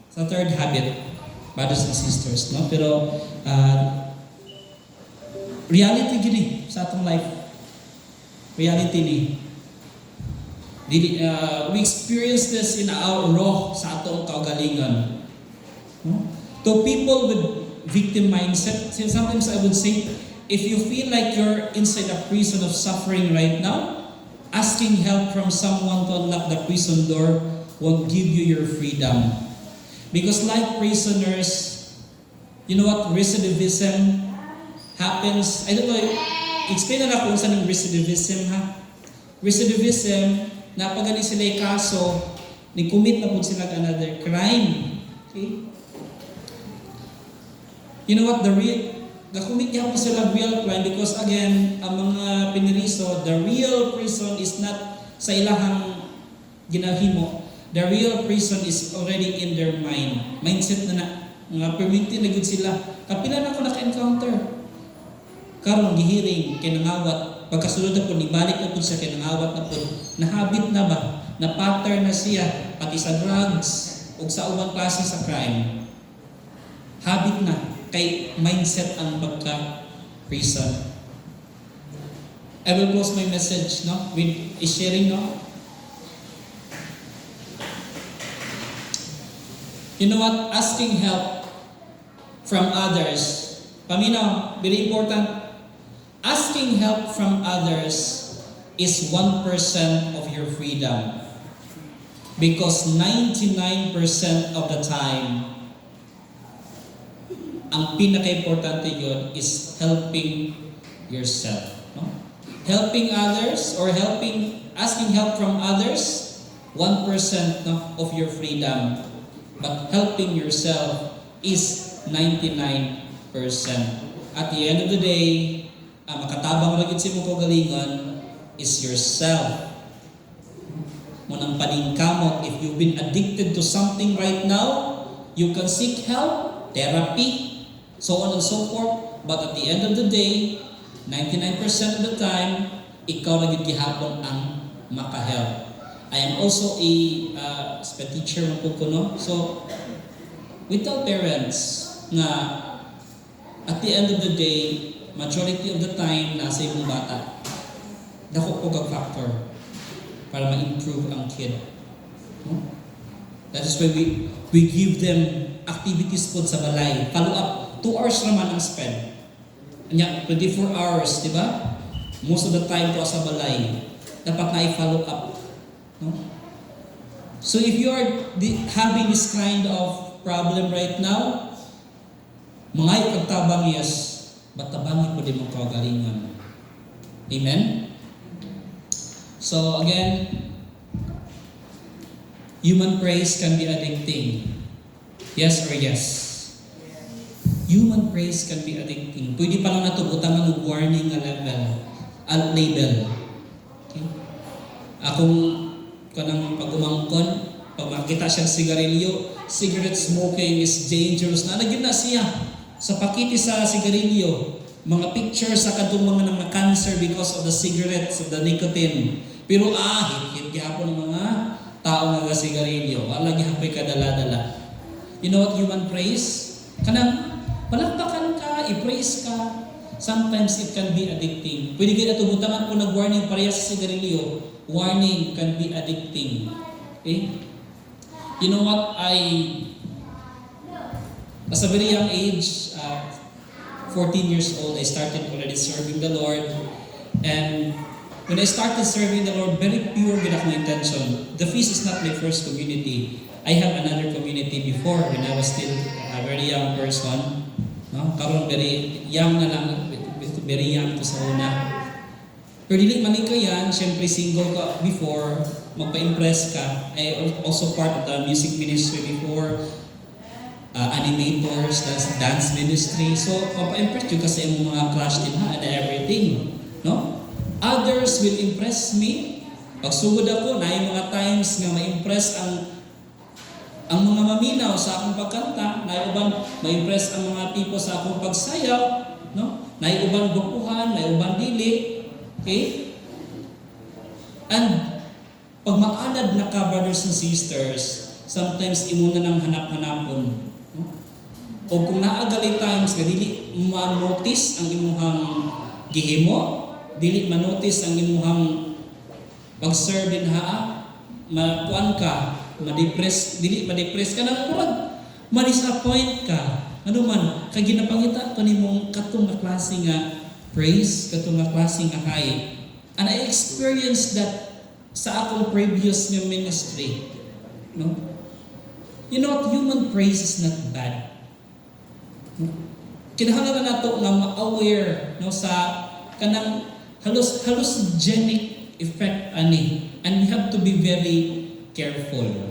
sa third habit, brothers and sisters, no? Pero reality gini sa atong life. Reality ni. We experience this in our raw sa atong kaugalingon. No? To people with victim mindset, sometimes I would say, if you feel like you're inside a prison of suffering right now, asking help from someone to unlock the prison door won't give you your freedom. Because like prisoners, you know what recidivism happens? I don't know, explain na kung saan yung recidivism ha. Recidivism, napagani sila yung kaso, ni-commit na po sila another crime. Okay? You know what, na-commit niya po sila real crime because again, ang mga piniriso, the real prison is not sa ilahang ginahimo. The real prison is already in their mind. Mindset na mga permitin na good sila. Kapila na ako naka-encounter. Karon gihiring, kinangawat. Pagkasunod na po, nibalik na po siya, kinangawat na po. Nahabit na ba? Na-pattern na siya, pati sa drugs, o sa umang klase sa crime. Habit na. Kay mindset ang pagka-prison. I will close my message with sharing. You know what? Asking help from others. Paminaw, very important. Asking help from others is 1% of your freedom. Because 99% of the time, ang pinaka-importante yun is helping yourself. No? Helping others or asking help from others, 1% of your freedom. But helping yourself is 99%. At the end of the day, ang makatabang lagit sa mong kagalingan is yourself. Munang paningkamot, if you've been addicted to something right now, you can seek help, therapy, so on and so forth. But at the end of the day, 99% of the time, ikaw na gihapon ang makahelp. I am also a teacher ng no? So, we tell parents na at the end of the day, majority of the time, nasa ibang bata. Dako po factor para ma-improve ang kid. No? That is why we give them activities po sa balay. Follow up. 2 hours naman ang spend. Kanya, 24 hours, di ba? Most of the time po sa balay. Dapat na i-follow up. No? So if you are having this kind of problem right now, mga ipagtabang yes, batabangi po din mong kagalingan. Amen? So again, Human praise can be addicting. Yes or yes? Human praise can be addicting. Pwede pa lang natubutan ng warning na label. Okay? Akong kanang pag-umangkon, pag makita siyang sigarilyo, cigarette smoking is dangerous. Nagyan na siya sa pakiti sa sigarilyo. Mga pictures sa kadtong mga nang cancer because of the cigarettes, of the nicotine. Pero hit gihapon ng mga tao nga sigarilyo. Wala gihapoy kadala-dala. You know what human praise? Kanang palakpakan ka, i-praise ka. Sometimes it can be addicting. Pwede kayo natubutangan ko nag-warning pareha sa sigarilyo. Warning can be addicting. Okay? You know what? As a very young age, 14 years old, I started already serving the Lord. And when I started serving the Lord, very pure with my intention. The feast is not my first community. I have another community before when I was still a very young person. No? Karon very young na lang, very young to sa una. Pero dili man ikaw yan, syempre single ka before, magpa-impress ka. I also part of the music ministry before, animators, dance ministry. So, magpa-impress yun kasi yung mga crush din ha, and everything. No? Others will impress me. Pag sugod ako, na yung mga times nga ma-impress ang mga maminaw sa akong pagkanta, naiuban ma-impress ang mga tipo sa akong pagsayaw, no? Naiuban bukuhan, naiuban dili. Okay? And pag maanad na ka, brothers and sisters, sometimes imo na nang hanap-hanapon. No? O kung naagali times nga dili ma-notice ang imuhang gihimo, dili ma-notice ang imuhang pag-serve din makuan ka, ma-depress, dili ma-depress ka nang murag, ma-disappoint ka. Ano man, kay ginapangita to nimong katong nga klase nga praise, katong nga klase nga kay. And I experienced that sa akong previous nga ministry. No? You know what? Human praise is not bad. No? Kinahanglan na nato nga ma-aware no, sa kanang hallucinogenic effect ani. And we have to be very careful.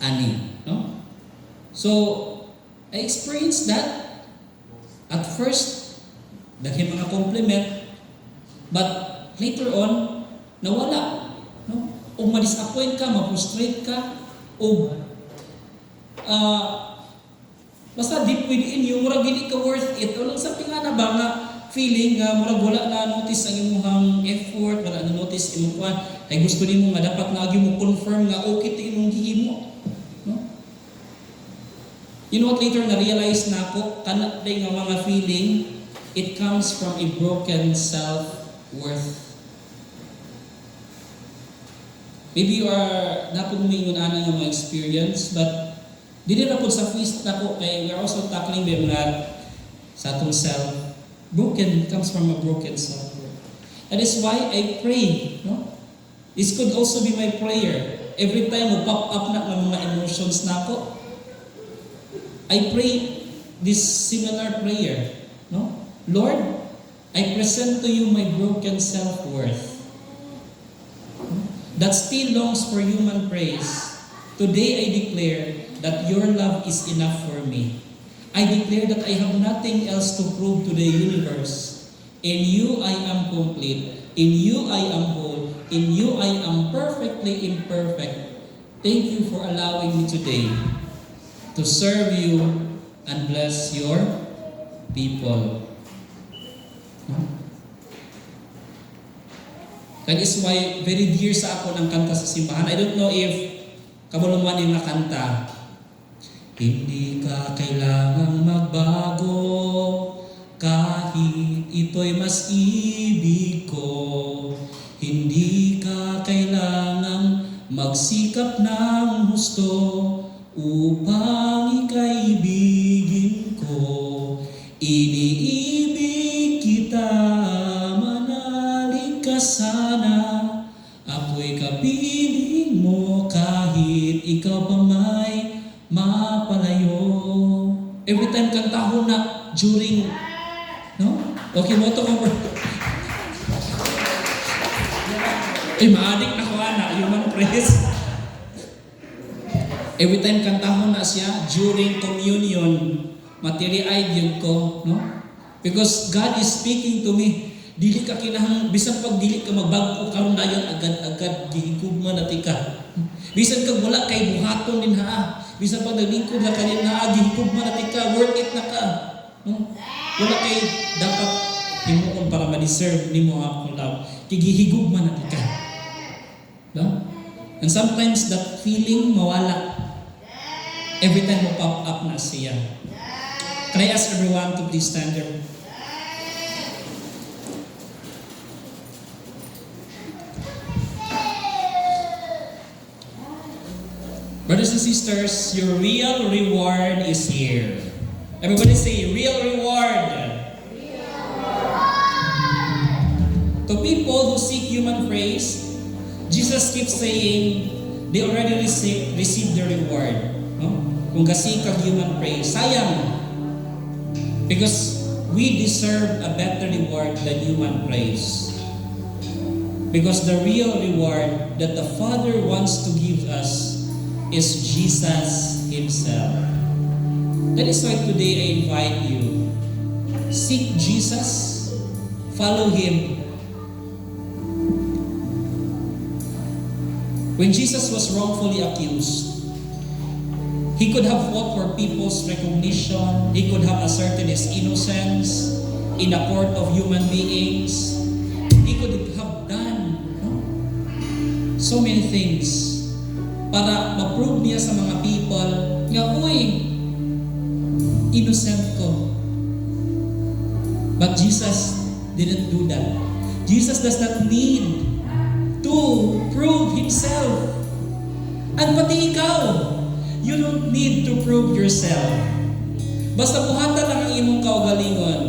Ani. No? So, I experienced that. At first, dahil mga compliment, but later on, nawala. No? O ma-disappoint ka, ma-frustrate ka, o basta deep within you, murag hindi ka worth it. O lang sabi nga na ba nga feeling nga murag wala na notice ang imong effort, wala na notice imong kuan, ay gusto nimo nga dapat na agi mo confirm nga okay to imong gihimo. No? You know what, later na-realize na ako, kanat day nga mga feeling, it comes from a broken self-worth. Maybe you are napumingon ana nga mga experience, but dili na po sa feast na ko, kay we're also tackling the mga sa atong self. Broken comes from a broken self-worth. That is why I pray. No? This could also be my prayer. Every time mo pop up na ng mga emotions na ako, I pray this similar prayer. No? Lord, I present to you my broken self-worth that still longs for human praise. Today I declare that your love is enough for me. I declare that I have nothing else to prove to the universe. In you I am complete. In you I am whole. In you I am perfectly imperfect. Thank you for allowing me today to serve you and bless your people. That is why very dear sa ako ng kanta sa simbahan. I don't know if kabuluman yung nakanta. Hindi ka kailangang magbago kahit ito'y mas ibig ko. Hindi ka kailangang magsikap ng husto upang ikaibigin ko. Iniibig kita, manalig ka sana. Ako'y kapiling mo kahit ikaw pa may mapalayo. Every time kantahon na during, no? Okay mo ito cover. Maadik na ko na, human praise. gihahon na siya during communion, materi-ay yun ko, no? Because God is speaking to me. Dili ka kinahang, bisan pag dili ka magbago karon dayon agad-agad gihigugma na tika. Bisan kag wala kay buhaton din ha. Bisan pag naglingkod na kanin na gihigugma na tika, worth it na ka. No? Wala kay dapat himuon para ma-deserve nimo akong love. Gihigugma na tika. No? And sometimes that feeling mawala every time mo pop up na siya. Can I ask everyone to please stand there? Brothers and sisters, your real reward is here. Everybody say, real reward. To people who seek human praise, Jesus keeps saying, they already received their reward. No? Kung gasikag human praise, sayang. Because we deserve a better reward than human praise. Because the real reward that the Father wants to give us is Jesus Himself. That is why today I invite you, seek Jesus, follow Him. When Jesus was wrongfully accused, He could have fought for people's recognition. He could have asserted His innocence in the court of human beings. He could have done so many things para ma-prove niya sa mga people nga, uy, innocent ko. But Jesus didn't do that. Jesus does not need to prove Himself. At pati ikaw, you don't need to prove yourself. Basta buhatan lang ang imong kaugalingon.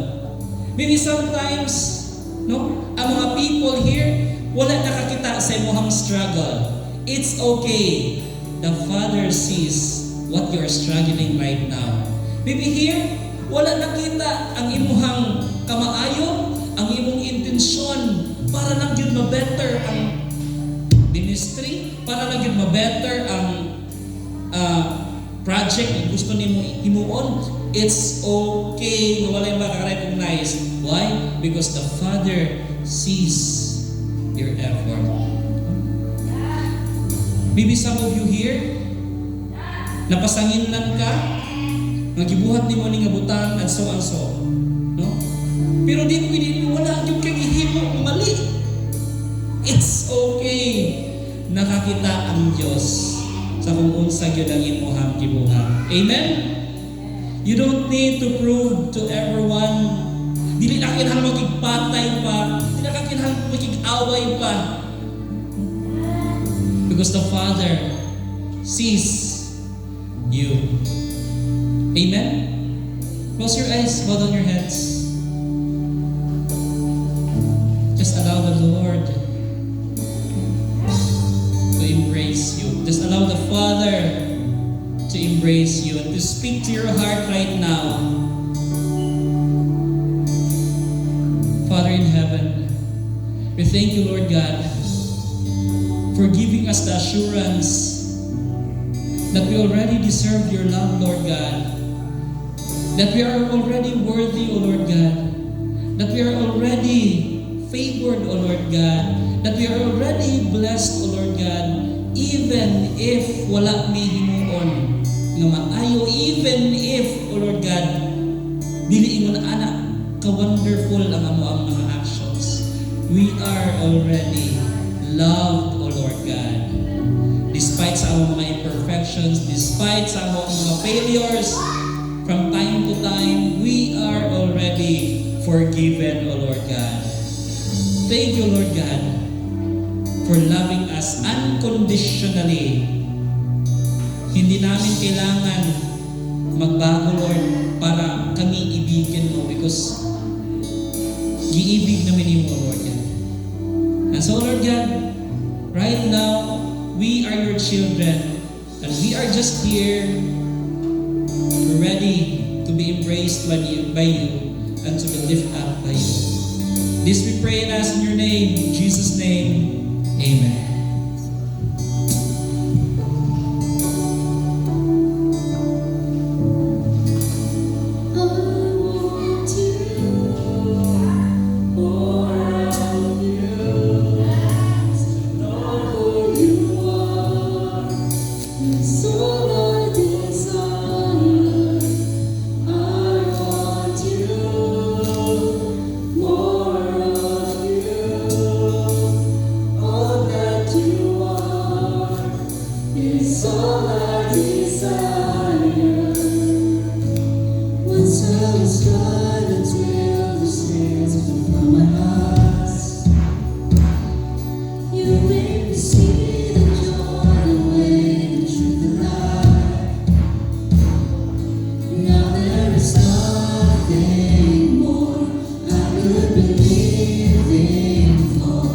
Maybe sometimes, no, ang mga people here, wala nakakita sa imong struggle. It's okay. The Father sees what you're struggling right now. Maybe here, wala nakita ang imuhang kamaayo, ang imong intensyon para lang yun ma-better ang ministry, para lang yun ma-better ang project na gusto nimo himuon. It's okay na wala yung makarecognize. Why? Because the Father sees your effort. Maybe some of you here, napasangin lang ka, nagibuhat nimo ning abutang and so and so. No? Pero di wala yung kagihimo mali. It's okay. Nakakita ang Diyos sa kung unsa gyud ang imong gibuhat. Amen? You don't need to prove to everyone. Dili na kinahanglan magigpatay pa. Dili na kinahanglan magig-away pa. Because the Father sees you. Amen? Close your eyes, bow down your heads. Just allow the Lord to embrace you. Just allow the Father to embrace you and to speak to your heart right now. Father in heaven, we thank you, Lord God, for giving us the assurance that we already deserve your love, Lord God. That we are already worthy, O Lord God. That we are already favored, O Lord God. That we are already blessed, O Lord God. Even if wala mi himuon nga maayo, even if, O Lord God, dili ingon anak ka-wonderful ang amo ang mga actions. We are already loved, O Lord God. Despite sa among mga imperfections, despite sa among mga failures, from time to time, we are already forgiven, O Lord God. Thank you, Lord God, for loving us unconditionally. Hindi namin kailangan magbago, Lord, para kami ibigin mo because giibig namin mo, Lord God. And so, Lord God, right now, we are your children and we are just here ready to be embraced by you and to be lifted up by you. This we pray and ask in your name, in Jesus' name, amen. desire. Once I was blind until the sins from my eyes. You made me see the joy, the way, the truth, the light. Now there is nothing more I could be living for.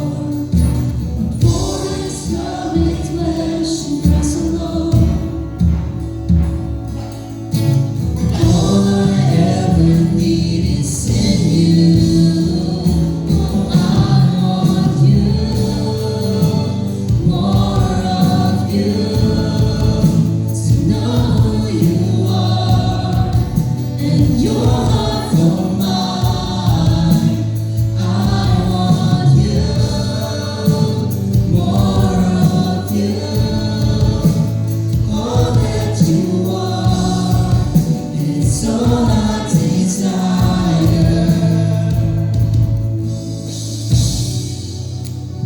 For His love made flesh and Christ alone. All I ever need is in You. I want You, more of You, to know who You are, and Your heart for mine. I want You, more of You, all that You are, it's all I desire.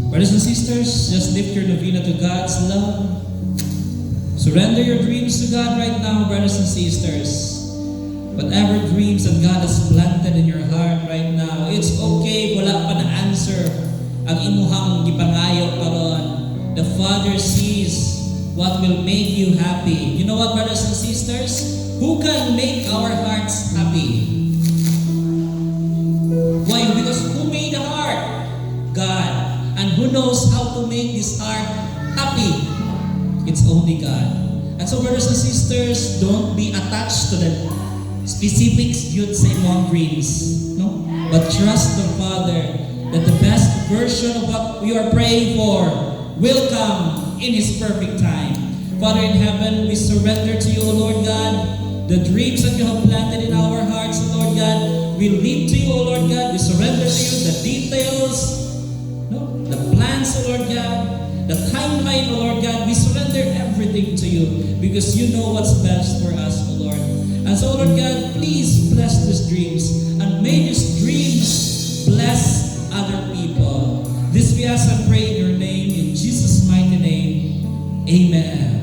Brothers and sisters, just lift your novena to God's love. Surrender your dreams to God right now, brothers and sisters. Whatever dreams that God has planted in your heart right now, it's okay, wala pa na answer ang imuhang gipangayo karon. The Father sees what will make you happy. You know what, brothers and sisters? Who can make our hearts happy? Why? Because who made the heart? God. And who knows how to make this heart happy? It's only God. And so, brothers and sisters, don't be attached to the specifics yun sa imong dreams. No? But trust the Father that the best version of what we are praying for will come in His perfect time. Father in heaven, we surrender to You, O Lord God. The dreams that You have planted in our hearts, O Lord God, we leave to You, O Lord God. We surrender to You the details, the plans, O Lord God, the timeline, O Lord God. We surrender everything to You because You know what's best for us, O Lord. And so, Lord God, please bless these dreams and may these dreams bless other people. This we ask and pray in Your name, in Jesus' mighty name. Amen.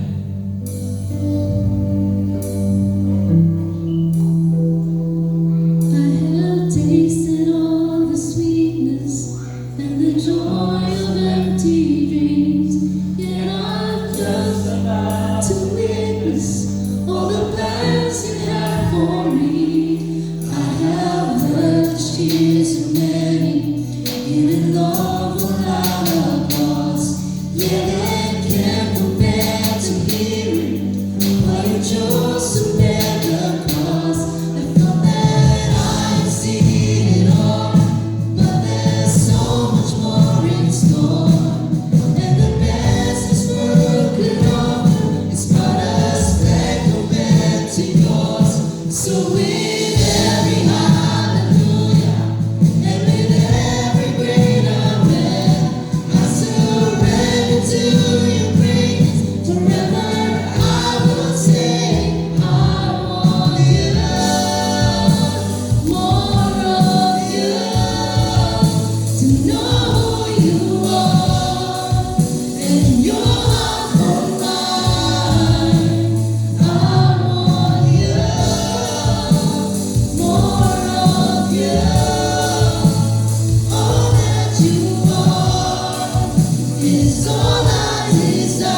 I have tasted all the sweetness and the joy of empty dreams, yet I'm just about to witness all the plans You have for me. I have heard the cheers of many, given love without applause, yet it can't compare to hearing what You chose to bear the cross. I thought that I had seen it all, but there's so much more in store. And the best this world could offer is but a speck compared to Yours. So with every hallelujah and with every great amen, I surrender to Your praise. Forever I will sing. I want You, more of You, to know who You are, and Your heart for mine. I want You, more of You, all that You are is all I desire.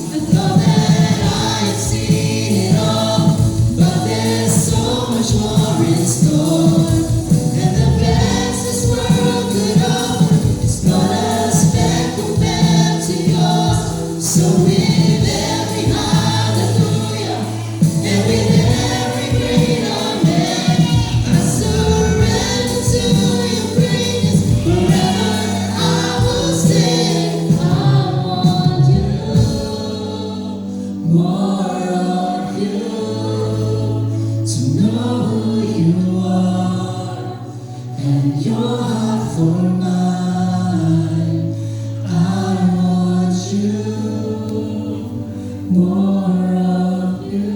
I thought that I had seen it all, but there's so much more in store. And the best this world could offer is but a speck compared to Yours. So with every hallelujah and with every great amen, I surrender to Your praise. Forever I will sing. I want You, more of You, to know who You are, and Your heart for mine. I want You, more of You,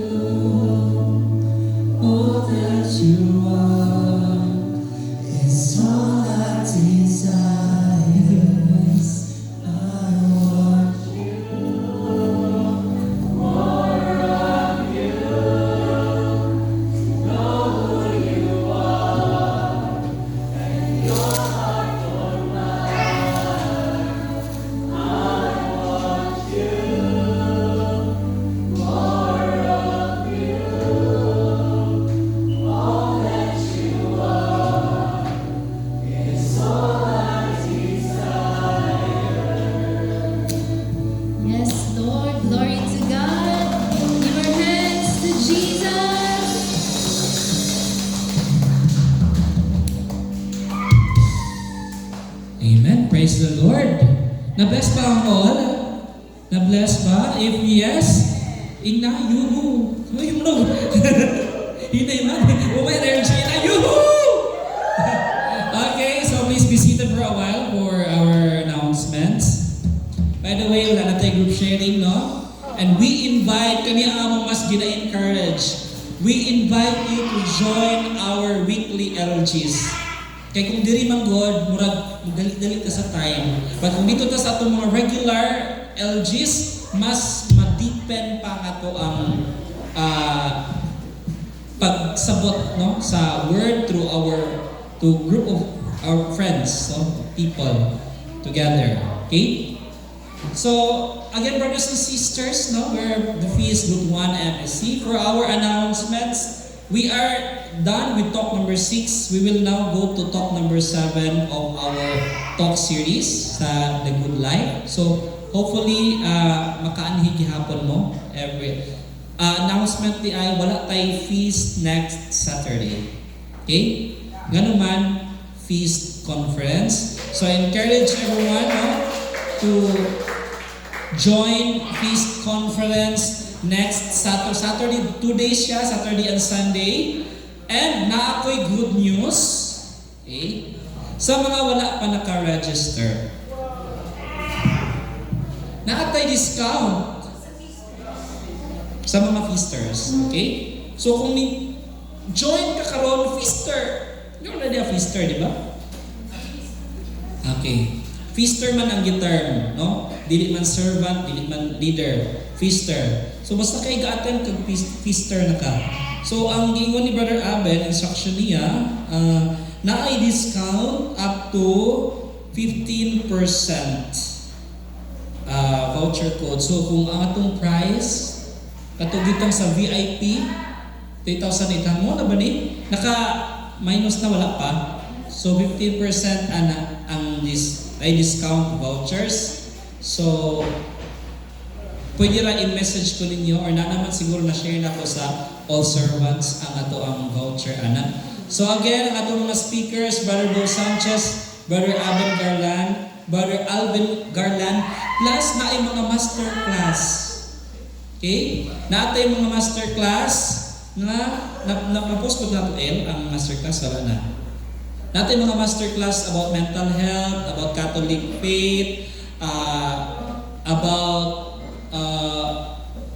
all that You are is all I desire. I want You. Na-bless ba ang all? Na-bless ba? If yes, yuhu. Uy, mo. Hinay man. Umay energy. Yuhu! Okay, so please be seated for a while for our announcements. By the way, wala na tayo group sharing, no? And we invite, kami ang among mas gina-encourage. We invite you to join our weekly LGs. Kaya kung diri man God, murag dali ka sa time. But kung dito ta sa atong mga regular LGs, mas ma-deepen pa ato ang pagsabot, no, sa word through group of our friends, so people together. Okay? So, again, brothers and sisters, no, we're the Feast Group 1 MSC. For our announcements, we are done with talk number 6. We will now go to talk number 7 of our talk series sa The Good Life. So, hopefully, makaanhi gihapon mo every announcement ni ay wala tay feast next Saturday. Okay? Ganun man, feast conference. So I encourage everyone, no, to join feast conference next Saturday. 2 days siya, Saturday and Sunday. And na ako'y good news. Okay? Sa mga wala pa naka-register, naatay discount sa mga feasters. Okay? So kung join ka karon feaster, you're already a feaster, di ba? Okay. Feaster man ang term, no? Dili man servant, dili man leader. Feaster. So basta kay ga-attend kag feaster na ka. So ang giingon ni Brother Abel, instruction niya, na-ay discount up to 15% voucher code. So kung ang atong price katugitang sa VIP 3,800 mo na ba ni? Naka-minus na wala pa. So 15% ang discount vouchers. So pwede ra i-message ko ninyo or na naman siguro na share na ko sa all servants ang ato ang voucher ana. So again, ang atong mga speakers, Brother Bo Sanchez, Brother Abel Garland, Brother Alvin Garland, plus na ay mga master class. Okay? Naatay mga masterclass na post ko na ito ang masterclass wala na. Naatay mga masterclass about mental health, about Catholic faith, about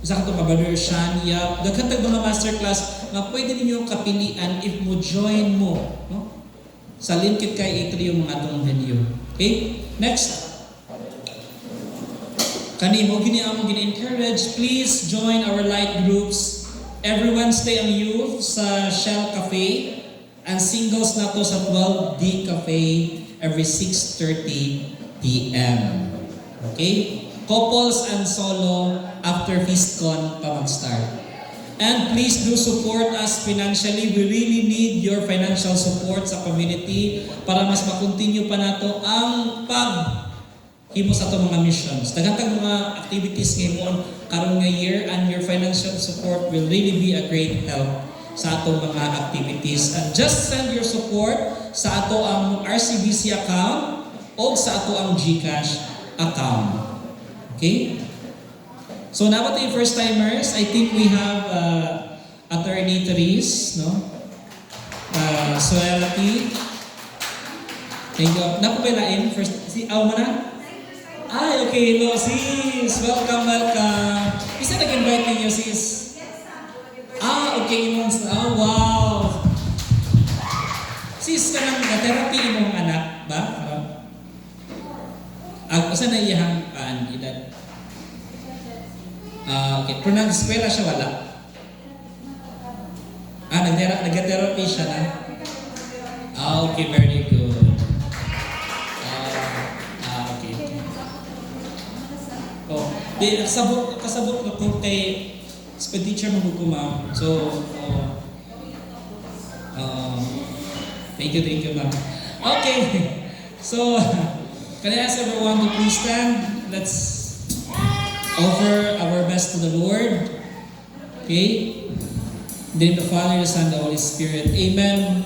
isa ka ito Brother Shania. Daghatag mga masterclass na pwede ninyo kapilian if mo join mo, no? Sa linkit kay Atrium mga atong venue. Okay? Next. Kanimo gini among gini-encourage, please join our light groups every Wednesday ang youth sa Shell Cafe and singles na to sa 12D Cafe every 6:30 p.m. Okay? Couples and solo after FeastCon pa mag-start. And please do support us financially. We really need your financial support sa community para mas makontinue pa nato ang himo sa itong mga missions. Daghang mga activities ngayon karon nga year, and your financial support will really be a great help sa atong mga activities. And just send your support sa ato ang RCBC account o sa ato ang GCash account. Okay? So now to first timers, I think we have Attorney Therese, no? Soelty. Thank you. Napapailain first. Aw mo na? Ay, okay. Hello, sis. Welcome. Isa nag-invite ninyo, sis? Okay. Oh, wow. Sis, ka nang therapy imong anak ba? Isa na iyahang edad? Okay. Pero nag-eskwela siya, wala? Nag-therapy siya na? Okay. Very good. Kasabot na ko kay teacher mo ko ma'am. So, thank you ma'am. Okay. So, can I ask everyone to please stand? Let's offer our best to the Lord. Okay? In the name of the Father, the Son, and the Holy Spirit. Amen.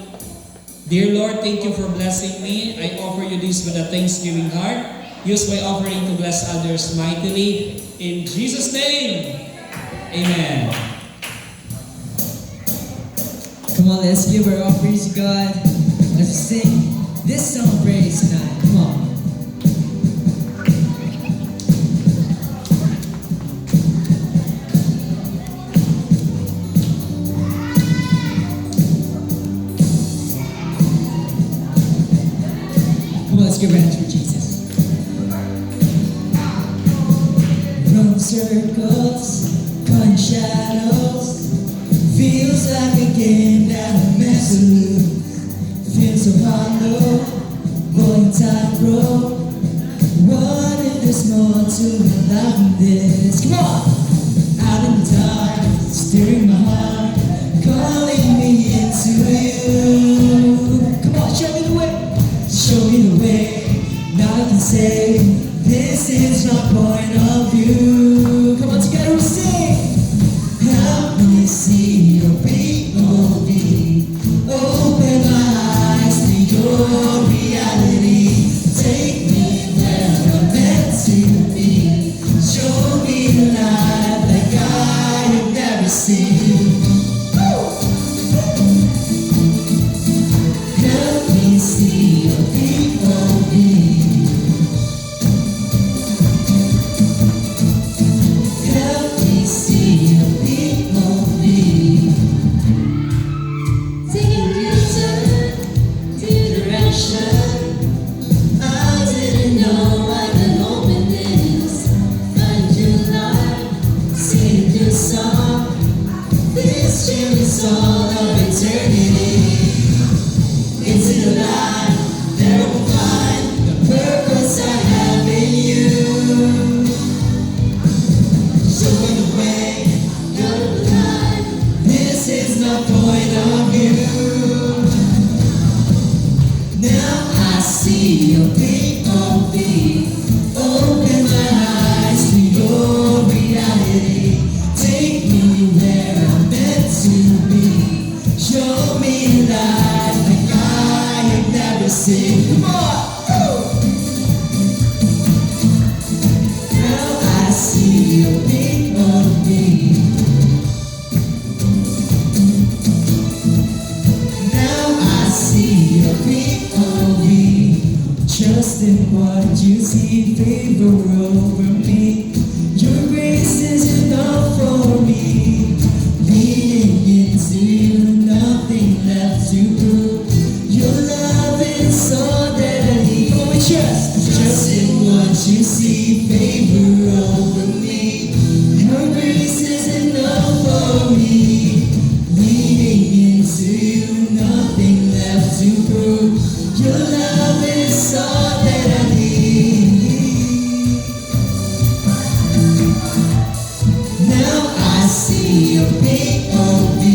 Dear Lord, thank you for blessing me. I offer you this with a thanksgiving heart. use my offering to bless others mightily. In Jesus' name, amen. Come on, let's give our offerings to God. Let's sing this song of praise tonight. Come on. Come on, let's give our hands for Jesus. Run circles, caught in shadows. Feels like a game that I'm meant to lose. Feels so hollow, going tightrope. What if there's more to life than this? Come on! Out in the dark, stirring my heart, calling me into you. Come on, show me the way. Show me the way. Now I can say, this is my point of view. Come on, together we sing. Help me see your P.O.V. Open my eyes to your reality. Take me where I'm meant to be. Show me a life like I have never seen. Help me see your P.O.V. Help me see your P.O.V. Taking U-turn, direction. I didn't know what the moment is. Find your light, sing your song. This dream is all of eternity. Into the light, there will find the purpose I have in you. Show me the way, you're the light. This is my point of view. Now I see your P.O.V. Open my eyes to your reality. Take me where I'm meant to be. Show me a life like I have never seen. Come on! Now I see your P.O.V. Now I see your P.O.V. Trust in what you see, favor over me. Your grace is enough for me. Leaning into you, nothing left to prove. Your love is all that I need. Come on, we trust in what you see, favor over me. Your grace is enough for me. Leaning into you, nothing left to prove. Your love is all that I need. Now I see your P.O.V.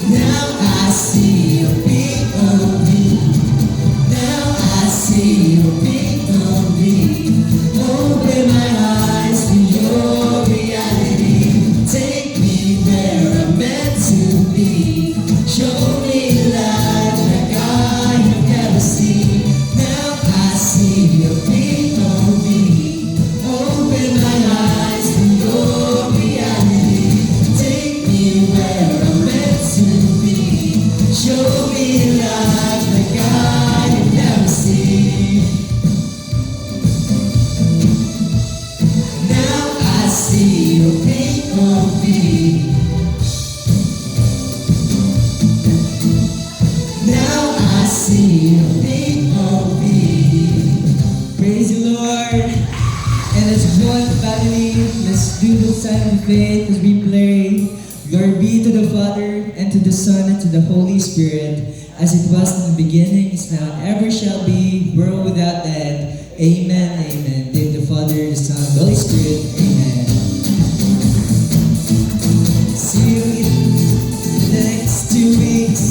Now I see your P.O.V. Now I see your P.O.V. Open my eyes to your reality. Take me where I'm meant to be. Show me a life like I have never seen. Now I see your P.O.V. Open my eyes to your reality. Take me where I'm meant to be. Show me a life like I have never seen. Now I see your P.O.V. Now I see your P.O.V. Praise the Lord. And as one family, let's do the sign of faith as we play. Glory be to the Father, and to the Son, and to the Holy Spirit, as it was in the beginning, is now, and ever shall be, world without end. Amen, amen. Thank the Father, the Son, and the Holy Spirit. Amen. See you in the next 2 weeks.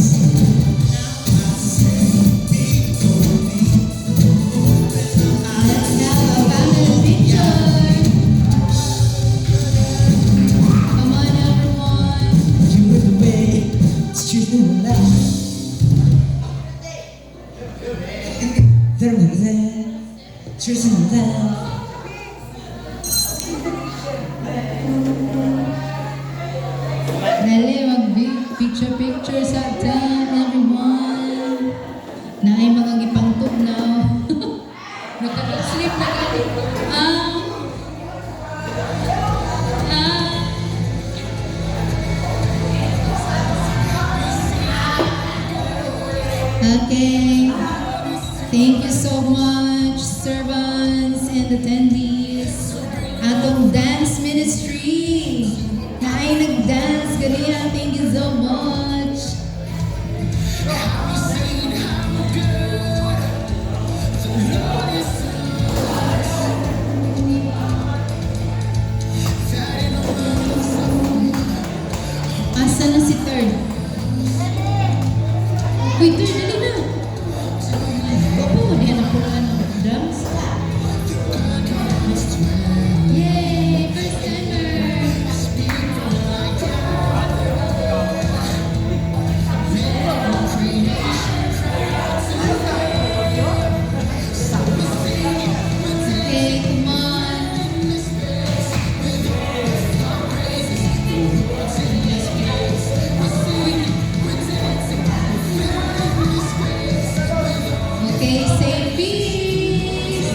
Let's have a family picture. Come on, everyone. You are the way, it's truth and life. Picture sa time, everyone. Na ay mga gipangtog now. Nakaka-sleep na gani. Okay. Thank you so much, servants and attendees. Atong dance ministry. Na ay nag-dance ganina. Thank you so much. Asa na si third? Uy, third, dali na. Opo, diyan ako drums. Yay! First timer! Okay, come on. Okay, say peace.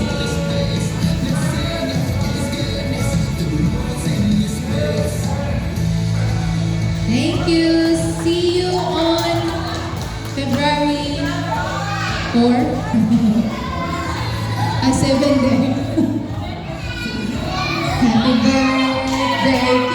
Thank you. See you on February 4. 7 there. Happy birthday